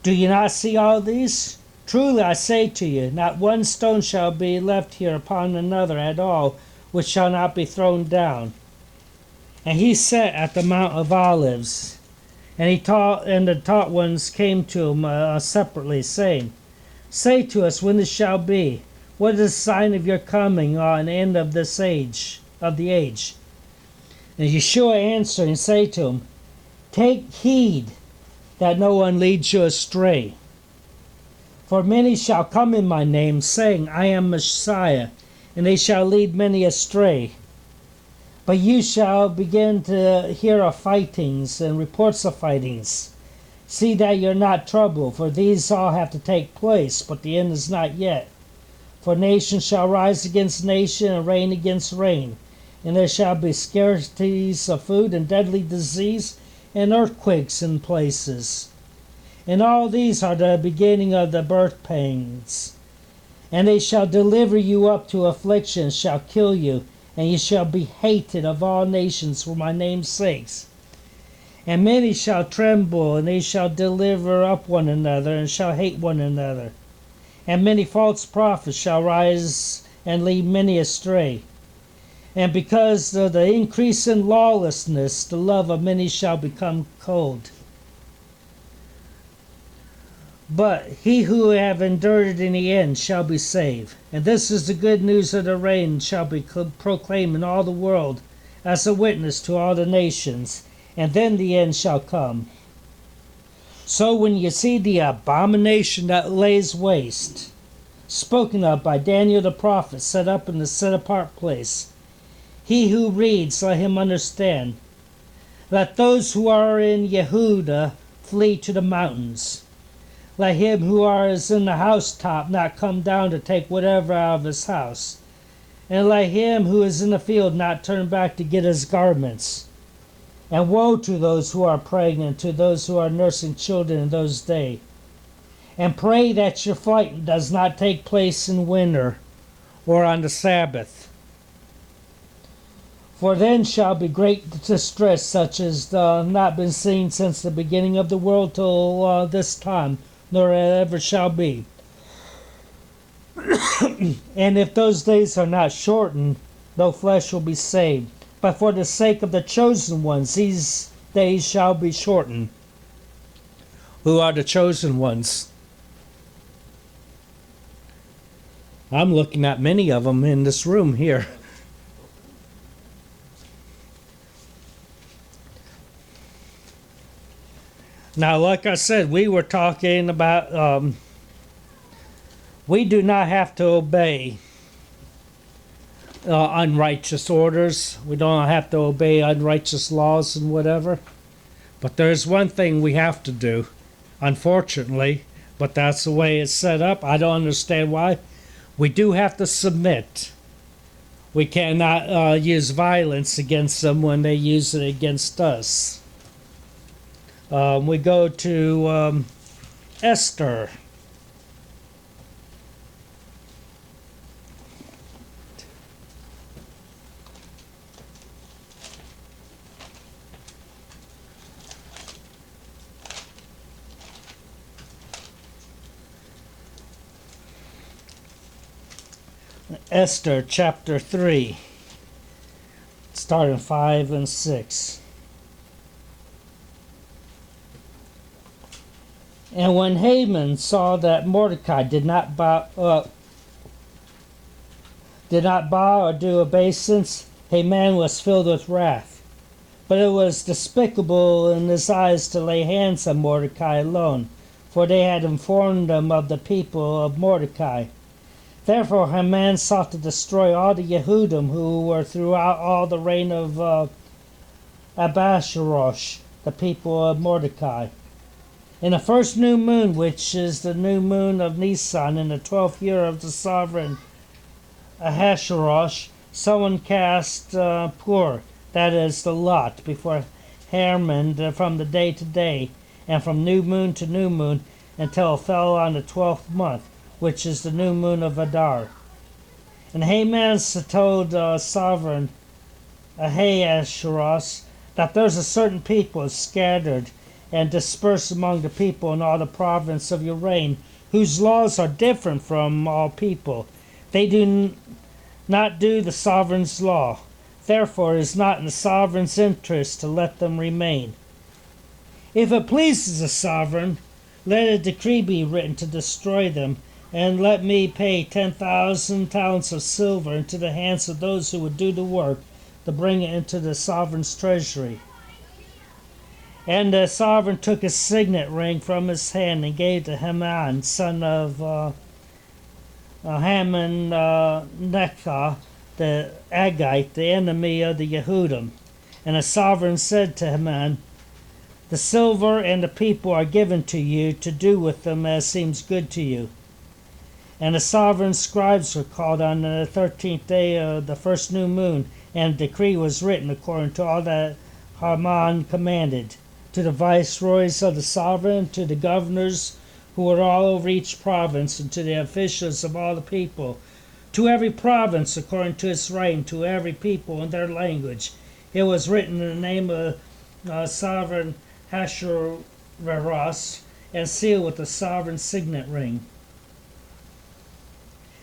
do you not see all these? Truly I say to you, not one stone shall be left here upon another at all, which shall not be thrown down. And he sat at the Mount of Olives, and he taught, and the taught ones came to him separately, saying, say to us when this shall be. What is the sign of your coming on the end of this age, of the age? And Yeshua answered and said to him, take heed that no one leads you astray. For many shall come in my name, saying, I am Messiah, and they shall lead many astray. But you shall begin to hear of fightings and reports of fightings. See that you're not troubled, for these all have to take place, but the end is not yet. For nation shall rise against nation, and reign against reign. And there shall be scarcities of food, and deadly disease, and earthquakes in places. And all these are the beginning of the birth pangs. And they shall deliver you up to affliction, shall kill you, and you shall be hated of all nations for my name's sakes. And many shall tremble, and they shall deliver up one another, and shall hate one another. And many false prophets shall rise, and lead many astray. And because of the increase in lawlessness, the love of many shall become cold. But he who have endured in the end shall be saved. And this is the good news of the reign shall be proclaimed in all the world, as a witness to all the nations. And then the end shall come. So when you see the abomination that lays waste, spoken of by Daniel the prophet, set up in the set apart place. He who reads, let him understand. Let those who are in Yehuda flee to the mountains. Let him who is in the housetop not come down to take whatever out of his house. And let him who is in the field not turn back to get his garments. And woe to those who are pregnant, to those who are nursing children in those days. And pray that your flight does not take place in winter or on the Sabbath. For then shall be great distress, such as not been seen since the beginning of the world till this time, nor ever shall be. And if those days are not shortened, no flesh will be saved. But for the sake of the chosen ones, these days shall be shortened. Who are the chosen ones? I'm looking at many of them in this room here. Now, like I said, we were talking about we do not have to obey unrighteous orders. We don't have to obey unrighteous laws and whatever. But there's one thing we have to do, unfortunately, but that's the way it's set up. I don't understand why. We do have to submit. We cannot use violence against them when they use it against us. We go to Esther. Esther chapter 3, starting 5 and 6. And when Haman saw that Mordecai did not bow or do obeisance, Haman was filled with wrath. But it was despicable in his eyes to lay hands on Mordecai alone, for they had informed him of the people of Mordecai. Therefore Haman sought to destroy all the Yehudim who were throughout all the reign of Ahasuerus, the people of Mordecai. In the first new moon, which is the new moon of Nisan, in the 12th year of the sovereign Ahasuerus, someone cast pur, that is the lot, before Haman from the day to day, and from new moon to new moon, until it fell on the 12th month, which is the new moon of Adar. And Haman told sovereign Ahasuerus that there's a certain people scattered and dispersed among the people in all the province of your reign, whose laws are different from all people. They do not do the sovereign's law. Therefore it is not in the sovereign's interest to let them remain. If it pleases the sovereign, let a decree be written to destroy them, and let me pay 10,000 talents of silver into the hands of those who would do the work, to bring it into the sovereign's treasury. And the sovereign took his signet ring from his hand and gave it to Haman, son of Hammedatha, the Agite, the enemy of the Yehudim. And the sovereign said to Haman, the silver and the people are given to you to do with them as seems good to you. And the sovereign scribes were called on the 13th day of the first new moon, and a decree was written according to all that Haman commanded, to the viceroys of the sovereign, to the governors who were all over each province, and to the officials of all the people, to every province according to its right, and to every people in their language. It was written in the name of sovereign Ahasuerus, and sealed with the sovereign signet ring.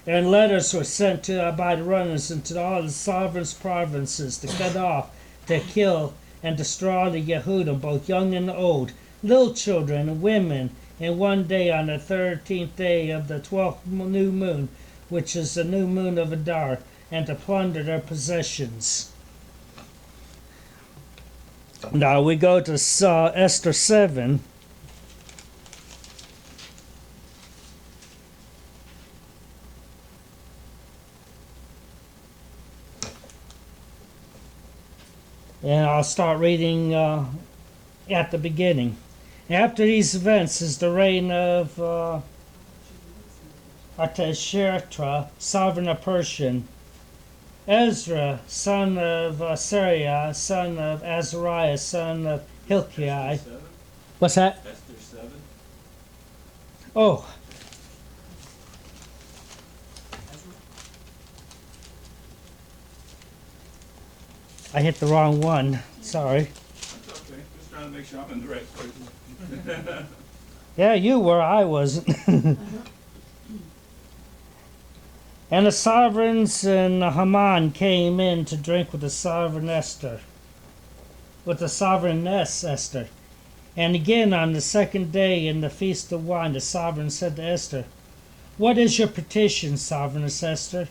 And letters were sent by the runners into all the sovereign's provinces to cut off, to kill, and destroy the Yehudim, both young and old, little children and women, in one day on the 13th day of the 12th new moon, which is the new moon of Adar, and to plunder their possessions. Now we go to Esther 7. And I'll start reading at the beginning. After these events is the reign of Artaxerxes, sovereign of Persian. Ezra, son of Sariah, son of Azariah, son of Hilkiah. Esther 7? What's that? Esther 7? Oh, I hit the wrong one. Sorry. That's okay. Just trying to make sure I'm in the right place. Yeah, you were, I wasn't. And the sovereigns and Haman came in to drink with the sovereign Esther. With the sovereigness Esther. And again on the second day in the feast of wine, the sovereign said to Esther, "What is your petition, sovereigness Esther?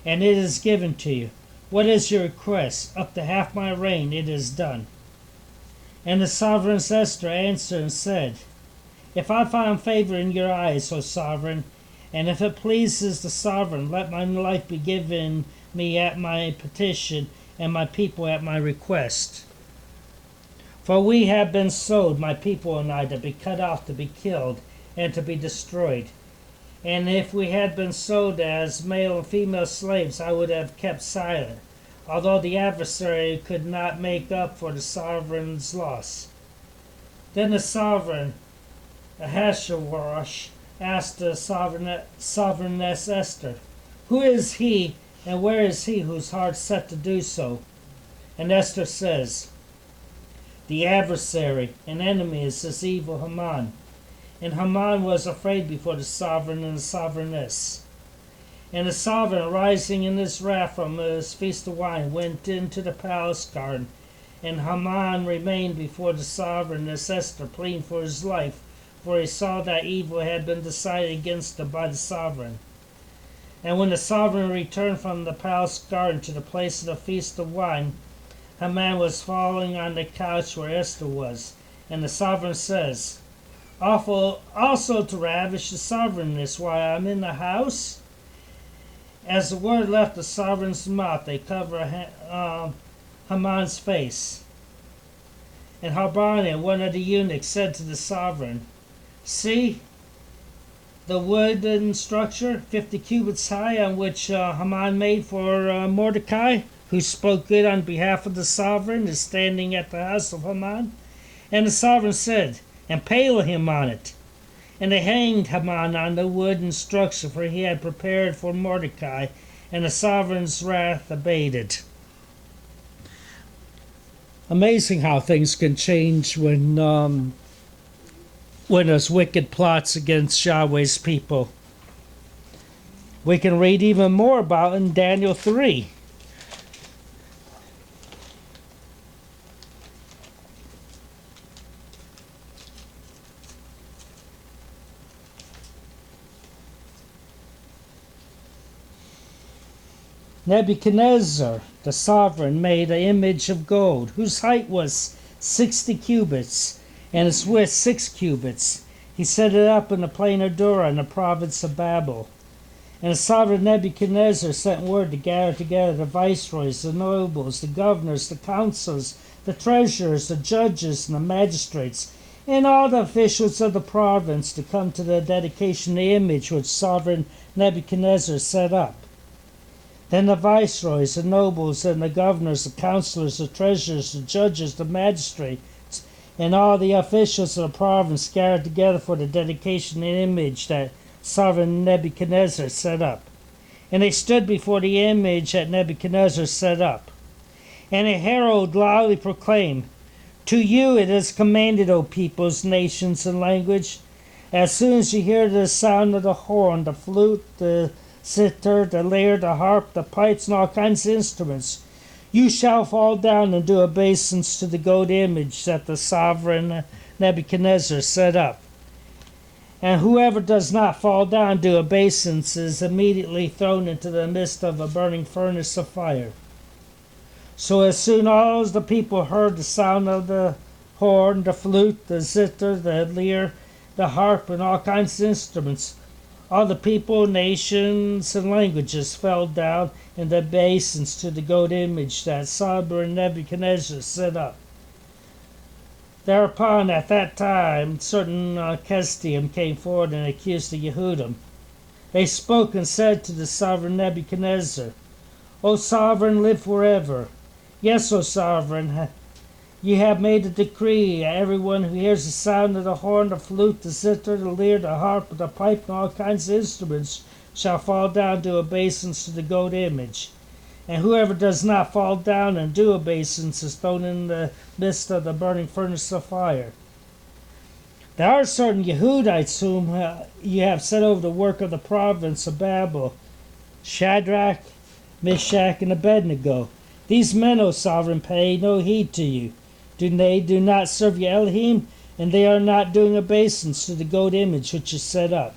And it is given to you. What is your request? Up to half my reign it is done." And the sovereigness Esther answered and said, "If I find favor in your eyes, O sovereign, and if it pleases the sovereign, let my life be given me at my petition, and my people at my request. For we have been sold, my people and I, to be cut off, to be killed, and to be destroyed. And if we had been sold as male and female slaves, I would have kept silent, although the adversary could not make up for the sovereign's loss." Then the sovereign, Ahasuerus, asked the sovereigness Esther, "Who is he, and where is he whose heart set to do so?" And Esther says, "The adversary, an enemy, is this evil Haman." And Haman was afraid before the sovereign and the sovereigness. And the sovereign, rising in his wrath from his feast of wine, went into the palace garden. And Haman remained before the sovereigness Esther, pleading for his life, for he saw that evil had been decided against him by the sovereign. And when the sovereign returned from the palace garden to the place of the feast of wine, Haman was falling on the couch where Esther was. And the sovereign says, "Also to ravish the sovereignness while I'm in the house?" As the word left the sovereign's mouth, they covered Haman's face. And Harbonah, one of the eunuchs, said to the sovereign, "See the wooden structure, 50 cubits high, on which Haman made for Mordecai, who spoke good on behalf of the sovereign, is standing at the house of Haman." And the sovereign said, "Impale him on it." And they hanged Haman on the wooden structure, for he had prepared for Mordecai, and the sovereign's wrath abated. Amazing how things can change when there's wicked plots against Yahweh's people. We can read even more about it in Daniel 3. Nebuchadnezzar, the sovereign, made an image of gold, whose height was 60 cubits, and its width 6 cubits. He set it up in the plain of Dura in the province of Babel. And the sovereign Nebuchadnezzar sent word to gather together the viceroys, the nobles, the governors, the councils, the treasurers, the judges, and the magistrates, and all the officials of the province to come to the dedication of the image which sovereign Nebuchadnezzar set up. Then the viceroys, the nobles, and the governors, the councillors, the treasurers, the judges, the magistrates, and all the officials of the province gathered together for the dedication of the image that sovereign Nebuchadnezzar set up. And they stood before the image that Nebuchadnezzar set up. And a herald loudly proclaimed, "To you it is commanded, O peoples, nations, and language, as soon as you hear the sound of the horn, the flute, the zither, the lyre, the harp, the pipes, and all kinds of instruments, you shall fall down and do obeisance to the gold image that the sovereign Nebuchadnezzar set up. And whoever does not fall down and do obeisance is immediately thrown into the midst of a burning furnace of fire." So as soon as the people heard the sound of the horn, the flute, the zither, the lyre, the harp, and all kinds of instruments, All the people, nations, and languages fell down in the obeisance to the gold image that sovereign Nebuchadnezzar set up. Thereupon, at that time, certain Kestim came forward and accused the Yehudim. They spoke and said to the sovereign Nebuchadnezzar, O sovereign, live forever. Yes, O sovereign, you have made a decree. Everyone who hears the sound of the horn, the flute, the zither, the lyre, the harp, the pipe, and all kinds of instruments shall fall down to obeisance to the gold image. And whoever does not fall down and do obeisance is thrown in the midst of the burning furnace of fire. There are certain Yehudites whom you have set over the work of the province of Babel, Shadrach, Meshach, and Abednego. These men, O sovereign, pay no heed to you. They do not serve your Elohim, and they are not doing obeisance to the gold image which is set up.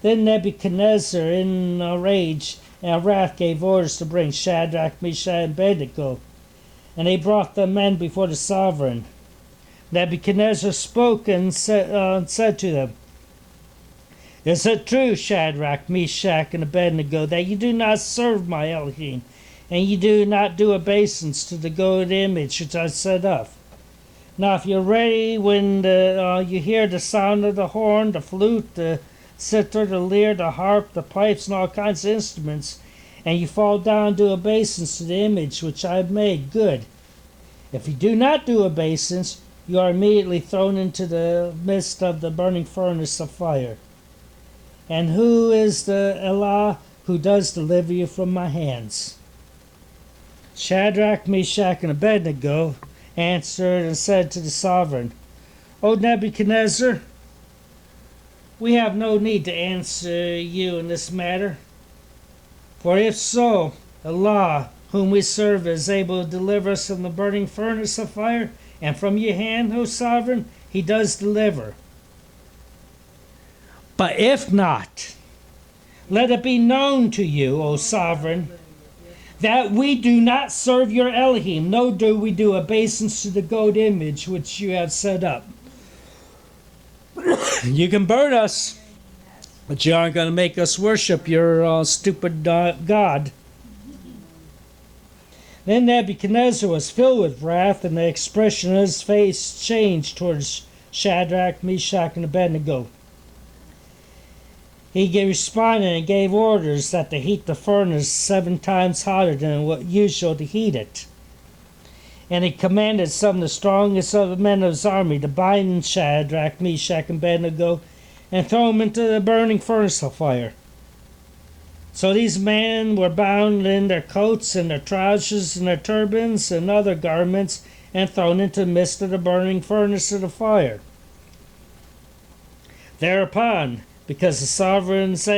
Then Nebuchadnezzar, in rage and wrath, gave orders to bring Shadrach, Meshach, and Abednego, and they brought the men before the sovereign. Nebuchadnezzar spoke and said to them, Is it true, Shadrach, Meshach, and Abednego, that you do not serve my Elohim, and you do not do obeisance to the gold image which I set up? Now if you're ready when you hear the sound of the horn, the flute, the zither, the lyre, the harp, the pipes, and all kinds of instruments, and you fall down and do obeisance to the image which I have made, good. If you do not do obeisance, you are immediately thrown into the midst of the burning furnace of fire. And who is the Allah who does deliver you from my hands? Shadrach, Meshach, and Abednego answered and said to the sovereign, O Nebuchadnezzar, we have no need to answer you in this matter. For if so, Allah, whom we serve, is able to deliver us from the burning furnace of fire, and from your hand, O sovereign, he does deliver. But if not, let it be known to you, O sovereign, that we do not serve your Elohim, nor do we do obeisance to the gold image which you have set up. You can burn us, but you aren't going to make us worship your stupid God. Then Nebuchadnezzar was filled with wrath, and the expression of his face changed towards Shadrach, Meshach, and Abednego. He responded and gave orders that to heat the furnace 7 times hotter than what usual to heat it. And he commanded some of the strongest of the men of his army to bind Shadrach, Meshach, and Abednego and throw them into the burning furnace of fire. So these men were bound in their coats and their trousers and their turbans and other garments and thrown into the midst of the burning furnace of the fire. Thereupon, because the sovereign's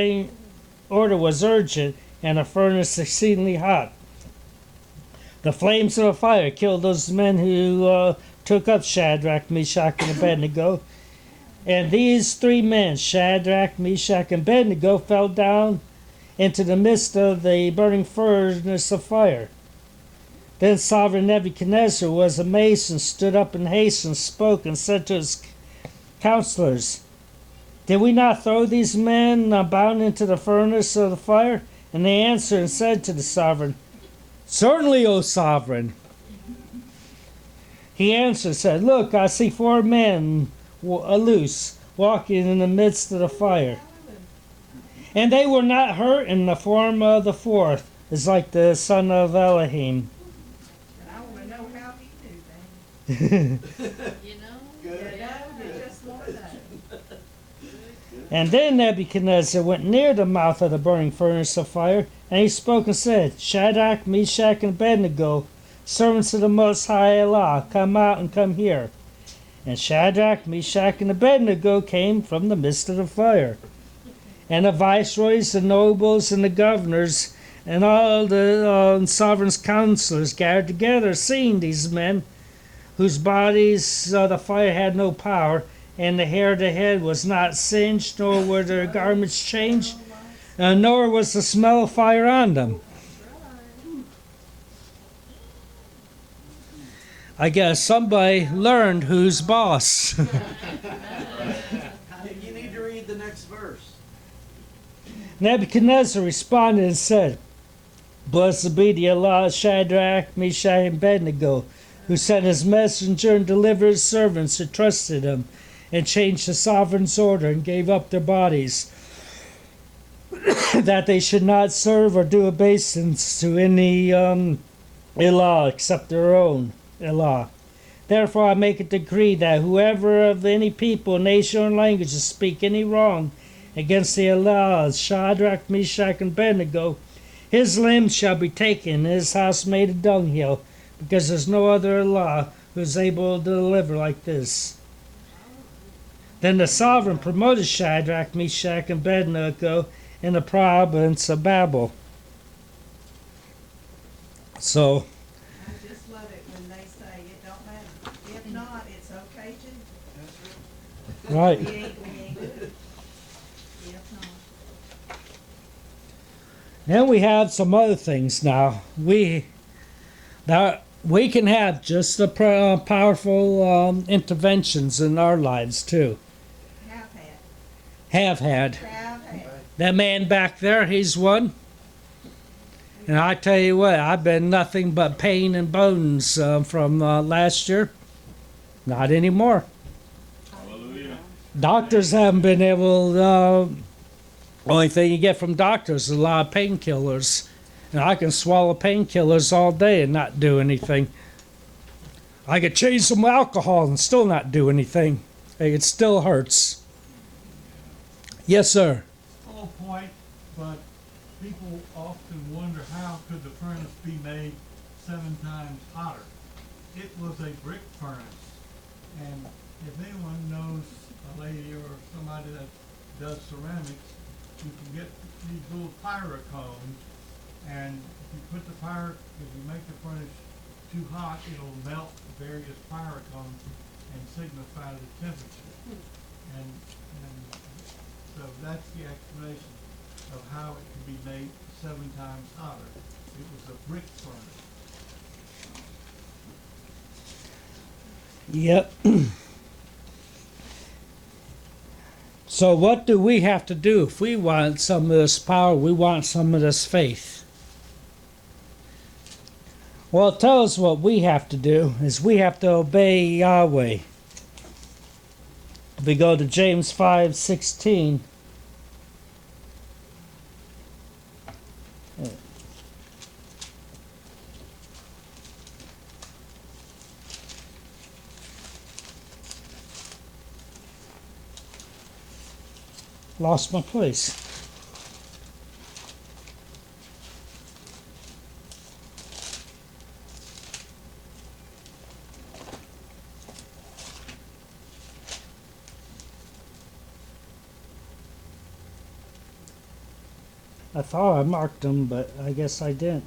order was urgent and the furnace exceedingly hot, the flames of the fire killed those men who took up Shadrach, Meshach, and Abednego. And these 3 men, Shadrach, Meshach, and Abednego, fell down into the midst of the burning furnace of fire. Then sovereign Nebuchadnezzar was amazed and stood up in haste and spoke and said to his counselors, Did we not throw these men bound into the furnace of the fire? And they answered and said to the sovereign, Certainly, O sovereign. He answered and said, Look, I see 4 men loose, walking in the midst of the fire. And they were not hurt, and the form of the 4th is like the son of Elohim. And I want to know how he knew that. You know? Good. You just want to know. And then Nebuchadnezzar went near the mouth of the burning furnace of fire, and he spoke and said, Shadrach, Meshach, and Abednego, servants of the Most High Allah, come out and come here. And Shadrach, Meshach, and Abednego came from the midst of the fire. And the viceroys, the nobles, and the governors, and all the sovereign's counselors gathered together, seeing these men, whose bodies the fire had no power, and the hair of the head was not singed, nor were their garments changed, nor was the smell of fire on them. I guess somebody learned who's boss. You need to read the next verse. Nebuchadnezzar responded and said, Blessed be the Allah Shadrach, Meshach, and Abednego, who sent his messenger and delivered his servants who trusted him, and changed the sovereign's order and gave up their bodies, that they should not serve or do obeisance to any Allah except their own Allah. Therefore I make a decree that whoever of any people, nation, or language speak any wrong against the Allahs, Shadrach, Meshach, and Abednego, his limbs shall be taken, and his house made a dunghill, because there's no other Allah who is able to deliver like this. Then the sovereign promoted Shadrach, Meshach, and Abednego in the province of Babel. So, I just love it when they say it don't matter. If not, it's okay too. right. We ain't good. If not. Then we have some other things now. We can have just the powerful interventions in our lives too. Have had. Have had. Have had. That man back there, he's one. And I tell you what, I've been nothing but pain and bones from last year. Not anymore. Hallelujah. Doctors haven't been able. Only thing you get from doctors is a lot of painkillers. And I can swallow painkillers all day and not do anything. I could change some alcohol and still not do anything. It still hurts. Yes, sir. All point, but people often wonder how could the furnace be made 7 times hotter. It was a brick furnace, and if anyone knows a lady or somebody that does ceramics, you can get these little pyro cones, and if you put the if you make the furnace too hot, it'll melt the various pyro cones and signify the temperature. And so that's the explanation of how it can be made 7 times hotter. It was a brick furnace. Yep. So what do we have to do if we want some of this power, we want some of this faith? Well, tell us what we have to do is we have to obey Yahweh. If we go to James 5:16. Lost my place. I thought I marked them, but I guess I didn't.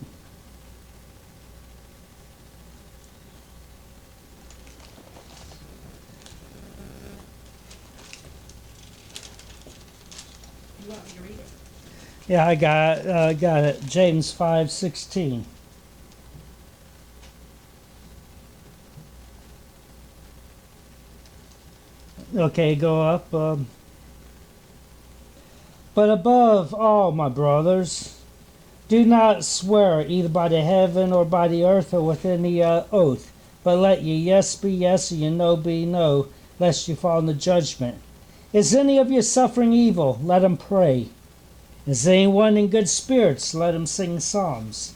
You want me to read it? Yeah, I got it. James 5:16. Okay, go up. But above all, my brothers, do not swear either by the heaven or by the earth or with any oath, but let your yes be yes and your no be no, lest you fall into judgment. Is any of you suffering evil? Let him pray. Is anyone in good spirits? Let him sing psalms.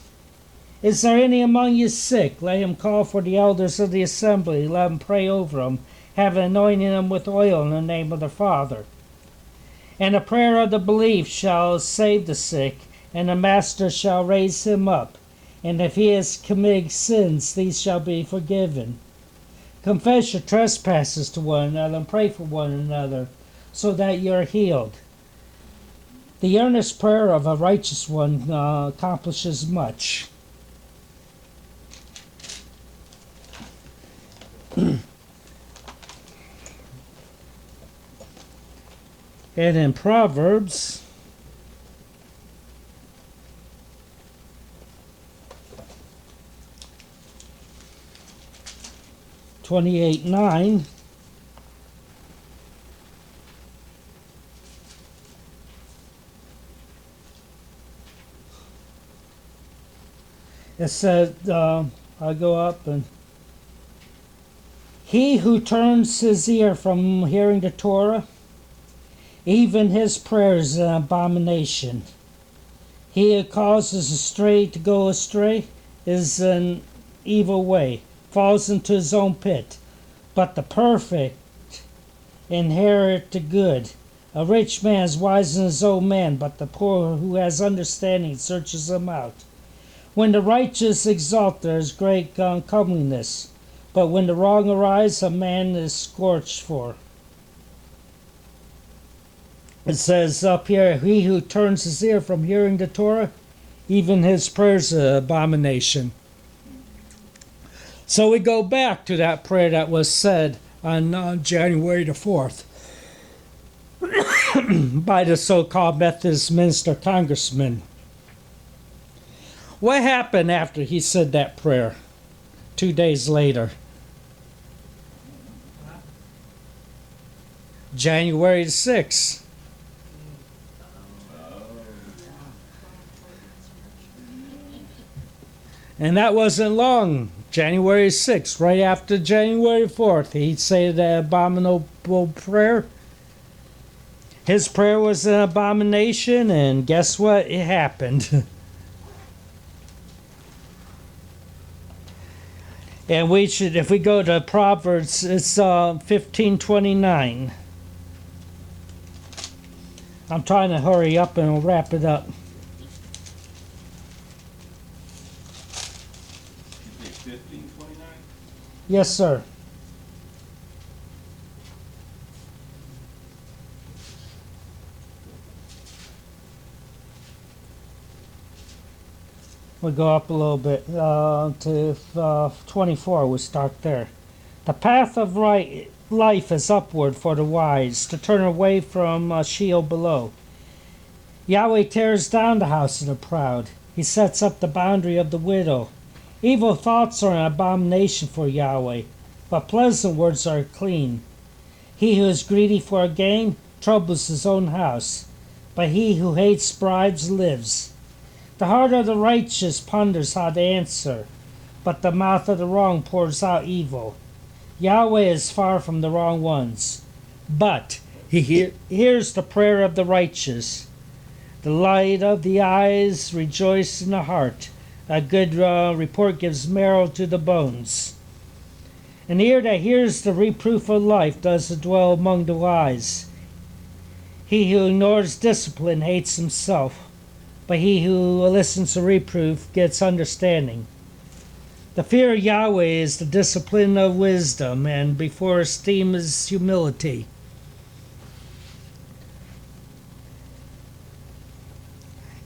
Is there any among you sick? Let him call for the elders of the assembly. Let him pray over them, having anointed them with oil in the name of the Father. And the prayer of the belief shall save the sick, and the Master shall raise him up. And if he has committed sins, these shall be forgiven. Confess your trespasses to one another and pray for one another, so that you are healed. The earnest prayer of a righteous one accomplishes much. And in Proverbs 28:9, It said, I'll go up and he who turns his ear from hearing the Torah, even his prayers an abomination. He who causes the stray to go astray is an evil way, falls into his own pit. But the perfect inherit the good. A rich man is wise in his own man, but the poor who has understanding searches him out. When the righteous exalt, there is great comeliness, but when the wrong arise, a man is scorched for. It says up here, he who turns his ear from hearing the Torah, even his prayers an abomination. So we go back to that prayer that was said on January the 4th by the so-called Methodist minister congressman. What happened after he said that prayer 2 days later? January the 6th. And that wasn't long. January 6th, right after January 4th, he'd say the abominable prayer. His prayer was an abomination, and guess what? It happened. And we should, if we go to Proverbs, it's 15:29. I'm trying to hurry up and I'll wrap it up. You say 1529? Yes, sir. We'll go up a little bit to 24. We'll start there. The path of right life is upward for the wise, to turn away from Sheol below. Yahweh tears down the house of the proud. He sets up the boundary of the widow. Evil thoughts are an abomination for Yahweh, but pleasant words are clean. He who is greedy for a gain troubles his own house, but he who hates bribes lives. The heart of the righteous ponders how to answer, but the mouth of the wrong pours out evil. Yahweh is far from the wrong ones, but he hears the prayer of the righteous. The light of the eyes rejoices in the heart. A good report gives marrow to the bones. An ear that hears the reproof of life does dwell among the wise. He who ignores discipline hates himself, but he who listens to reproof gets understanding. The fear of Yahweh is the discipline of wisdom, and before esteem is humility.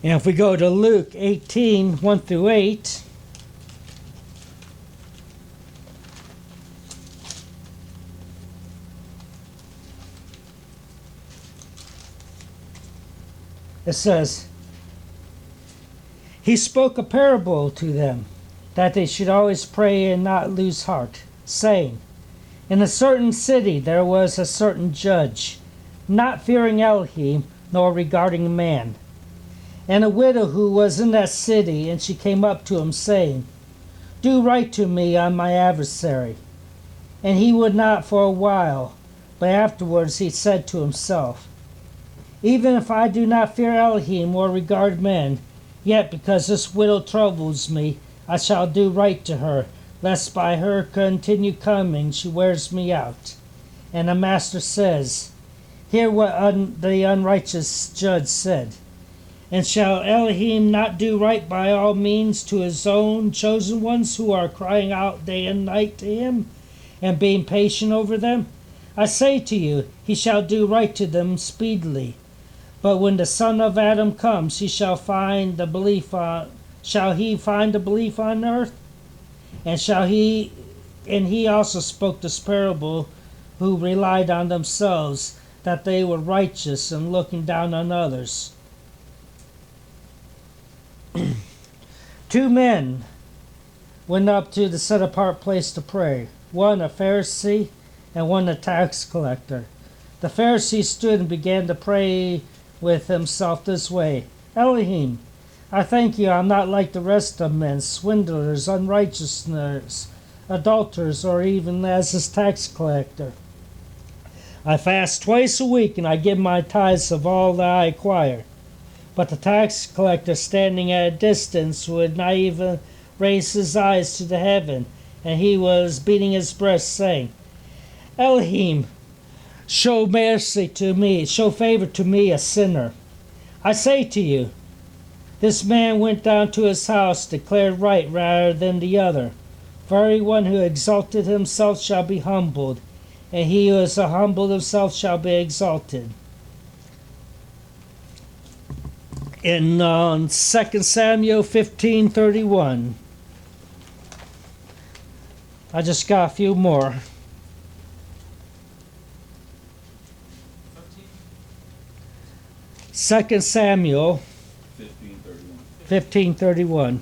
And if we go to Luke 18, 1 through 8, it says, he spoke a parable to them, that they should always pray and not lose heart, saying, in a certain city there was a certain judge, not fearing Elohim, nor regarding man, and a widow who was in that city, and she came up to him, saying, do right to me on my adversary. And he would not for a while, but afterwards he said to himself, even if I do not fear Elohim or regard men, yet because this widow troubles me, I shall do right to her, lest by her continued coming she wears me out. And the master says, hear what the unrighteous judge said. And shall Elohim not do right by all means to his own chosen ones who are crying out day and night to him, and being patient over them? I say to you, he shall do right to them speedily. But when the Son of Adam comes, he shall find the belief shall he find the belief on earth? And he also spoke this parable, who relied on themselves that they were righteous and looking down on others. 2 men went up to the set apart place to pray, one a Pharisee and one a tax collector. The Pharisee stood and began to pray with himself this way, Elohim, I thank you I'm not like the rest of men, swindlers, unrighteousness, adulterers, or even as his tax collector. I fast twice a week, and I give my tithes of all that I acquire. But the tax collector, standing at a distance, would not even raise his eyes to the heaven, and he was beating his breast, saying, Elohim, show mercy to me, show favor to me, a sinner. I say to you, this man went down to his house, declared right rather than the other. For everyone who exalted himself shall be humbled, and he who is humbled himself shall be exalted. In 2 Samuel 15:31. I just got a few more. 2 Samuel 15:31.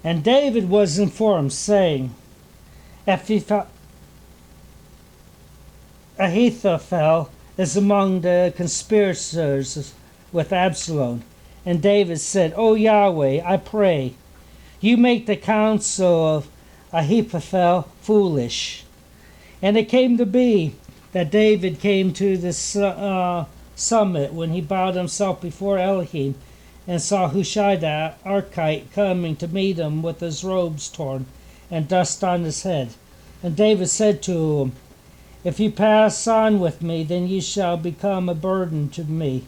And David was informed, saying, Ahithophel is among the conspirators with Absalom. And David said, O Yahweh, I pray, you make the counsel of Ahithophel foolish. And it came to be that David came to the summit when he bowed himself before Elohim, and saw Hushai the Archite coming to meet him with his robes torn and dust on his head. And David said to him, If you pass on with me, then you shall become a burden to me.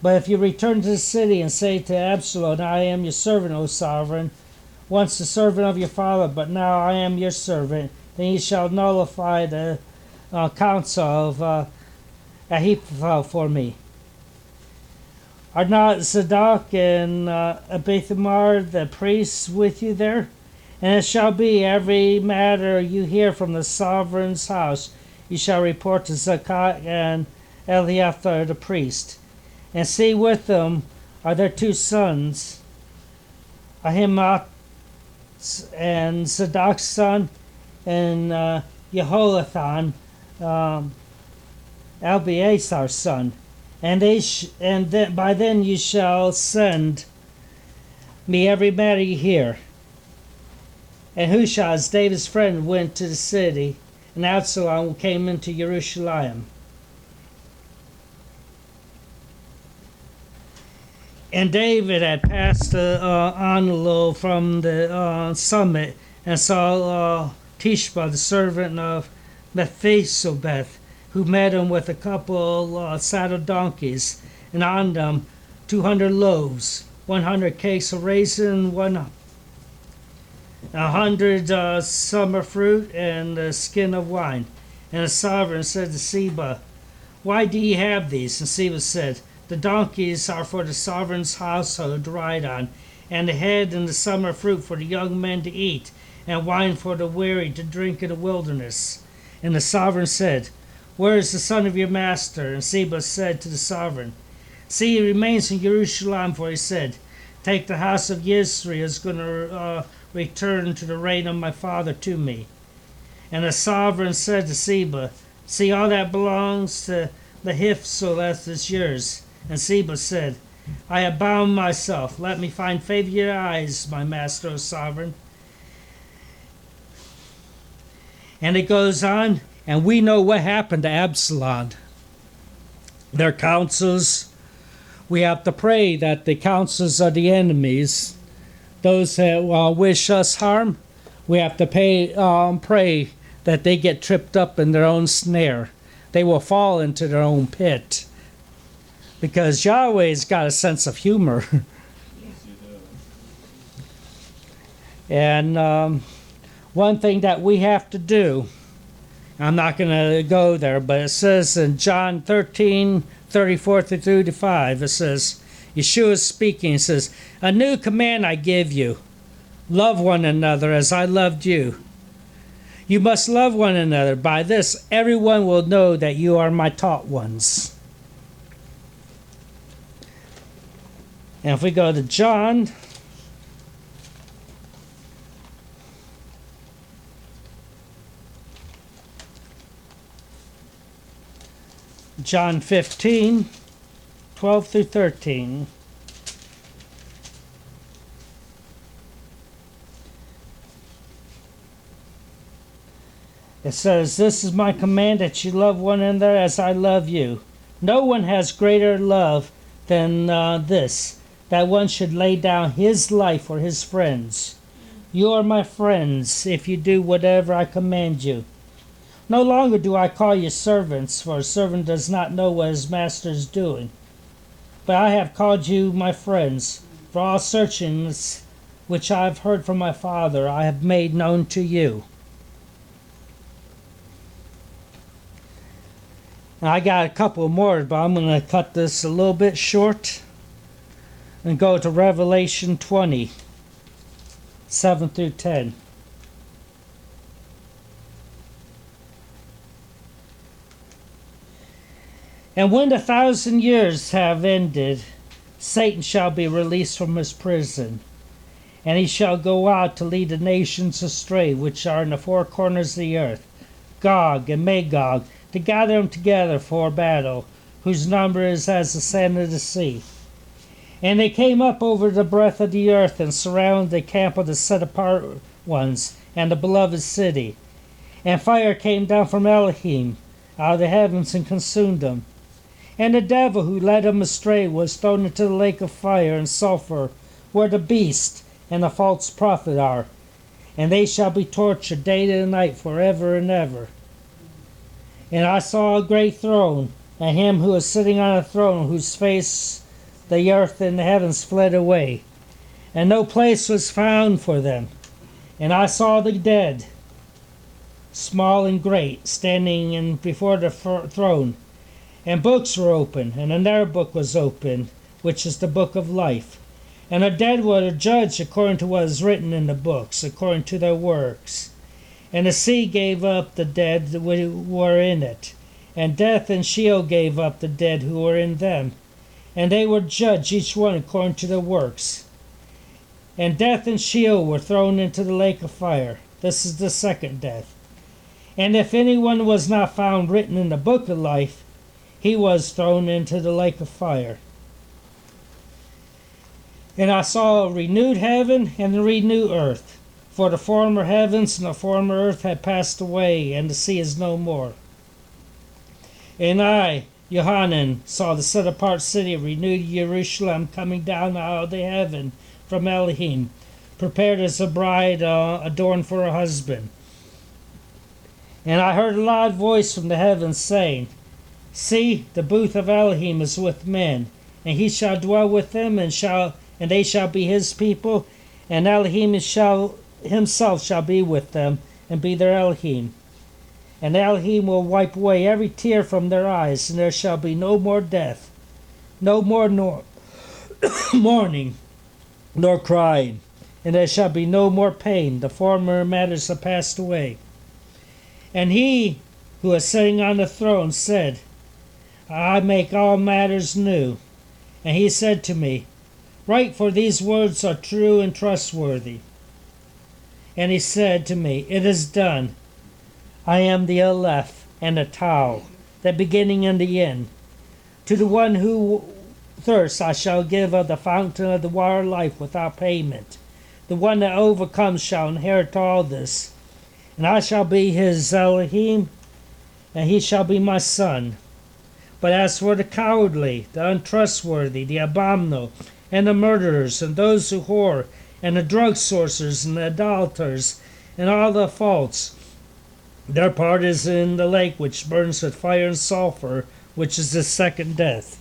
But if you return to the city and say to Absalom, I am your servant, O sovereign, once the servant of your father, but now I am your servant, then you shall nullify the counsel of Ahithophel for me. Are not Zadok and Abithamar the priests with you there? And it shall be, every matter you hear from the sovereign's house, you shall report to Zadok and Eleazar the priest. And see, with them are their two sons, Ahimaaz and Zadok's son, and Jehoiakim, Abiathar son. And by then you shall send me every matter you hear. And Hushai, David's friend, went to the city, and Absalom came into Jerusalem. And David had passed on a little from the summit, and saw Tishba, the servant of Mephibosheth, who met him with a couple saddled donkeys, and on them 200 loaves, 100 cakes of raisin, 100 summer fruit, and a skin of wine. And the sovereign said to Seba, Why do ye have these? And Seba said, The donkeys are for the sovereign's household to ride on, and the head and the summer fruit for the young men to eat, and wine for the weary to drink in the wilderness. And the sovereign said, Where is the son of your master? And Seba said to the sovereign, See, he remains in Jerusalem, for he said, Take the house of Israel is going to return to the reign of my father to me. And the sovereign said to Seba, See, all that belongs to the Hipsoleth is yours. And Seba said, I have bound myself. Let me find favor in your eyes, my master, O sovereign. And it goes on, and we know what happened to Absalom. Their counsels, we have to pray that the counsels of the enemies, those that wish us harm, we have to pray that they get tripped up in their own snare. They will fall into their own pit. Because Yahweh's got a sense of humor. And one thing that we have to do, I'm not going to go there, but it says in John 13:34-35, it says, Yeshua is speaking, it says, A new command I give you, love one another as I loved you. You must love one another. By this, everyone will know that you are my taught ones. And if we go to John, John 15, 12 through 13. It says, "This is my command, that you love one another as I love you. No one has greater love than this, that one should lay down his life for his friends. You are my friends if you do whatever I command you. No longer do I call you servants, for a servant does not know what his master is doing. But I have called you my friends, for all searchings which I have heard from my Father I have made known to you." Now, I got a couple more, but I'm going to cut this a little bit short and go to Revelation 20, 7 through 10. "And when the 1,000 years have ended, Satan shall be released from his prison, and he shall go out to lead the nations astray, which are in the four corners of the earth, Gog and Magog, to gather them together for battle, whose number is as the sand of the sea. And they came up over the breadth of the earth, and surrounded the camp of the set apart ones, and the beloved city. And fire came down from Elohim out of the heavens, and consumed them. And the devil who led them astray was thrown into the lake of fire and sulfur, where the beast and the false prophet are. And they shall be tortured day and night forever and ever. And I saw a great throne, and him who was sitting on a throne, whose face the earth and the heavens fled away, and no place was found for them. And I saw the dead, small and great, standing before the throne. And books were open, and another book was opened, which is the book of life. And the dead were judged according to what is written in the books, according to their works. And the sea gave up the dead who were in it, and death and Sheol gave up the dead who were in them. And they were judged, each one according to their works. And death and Sheol were thrown into the lake of fire. This is the second death. And if anyone was not found written in the book of life, he was thrown into the lake of fire. And I saw a renewed heaven and a renewed earth. For the former heavens and the former earth had passed away, and the sea is no more. And I, Yohanan, saw the set-apart city of renewed Jerusalem coming down out of the heaven from Elohim, prepared as a bride adorned for her husband. And I heard a loud voice from the heavens saying, "See, the booth of Elohim is with men, and he shall dwell with them, and they shall be his people, and Elohim himself shall be with them, and be their Elohim. And Elohim will wipe away every tear from their eyes, and there shall be no more death, no more mourning, nor crying, and there shall be no more pain. The former matters have passed away." And he who is sitting on the throne said, "I make all matters new." And he said to me, "Write, for these words are true and trustworthy." And he said to me, "It is done. I am the Aleph and the Tau, the beginning and the end. To the one who thirsts I shall give of the fountain of the water of life without payment. The one that overcomes shall inherit all this. And I shall be his Elohim, and he shall be my son. But as for the cowardly, the untrustworthy, the abominable, and the murderers, and those who whore, and the drug sorcerers, and the idolaters, and all the false, their part is in the lake which burns with fire and sulfur, which is the second death."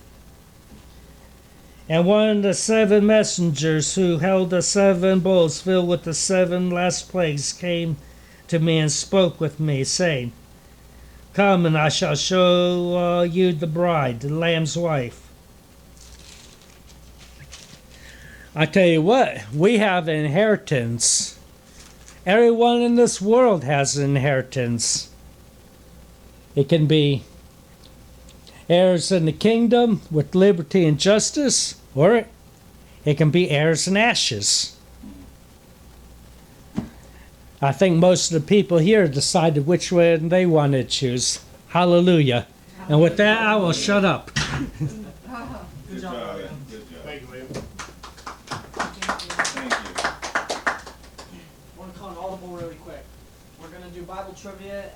And one of the 7 messengers who held the 7 bowls filled with the 7 last plagues came to me and spoke with me, saying, "Come, and I shall show you the bride, the Lamb's wife." I tell you what, we have an inheritance, Everyone in this world has an inheritance. It can be heirs in the kingdom with liberty and justice, or it can be heirs in ashes. I think most of the people here decided which way they want to choose. Hallelujah. And with that, I will shut up. Good job. Good job. Thank you, William. Thank you. I want to call an audible really quick. We're going to do Bible trivia.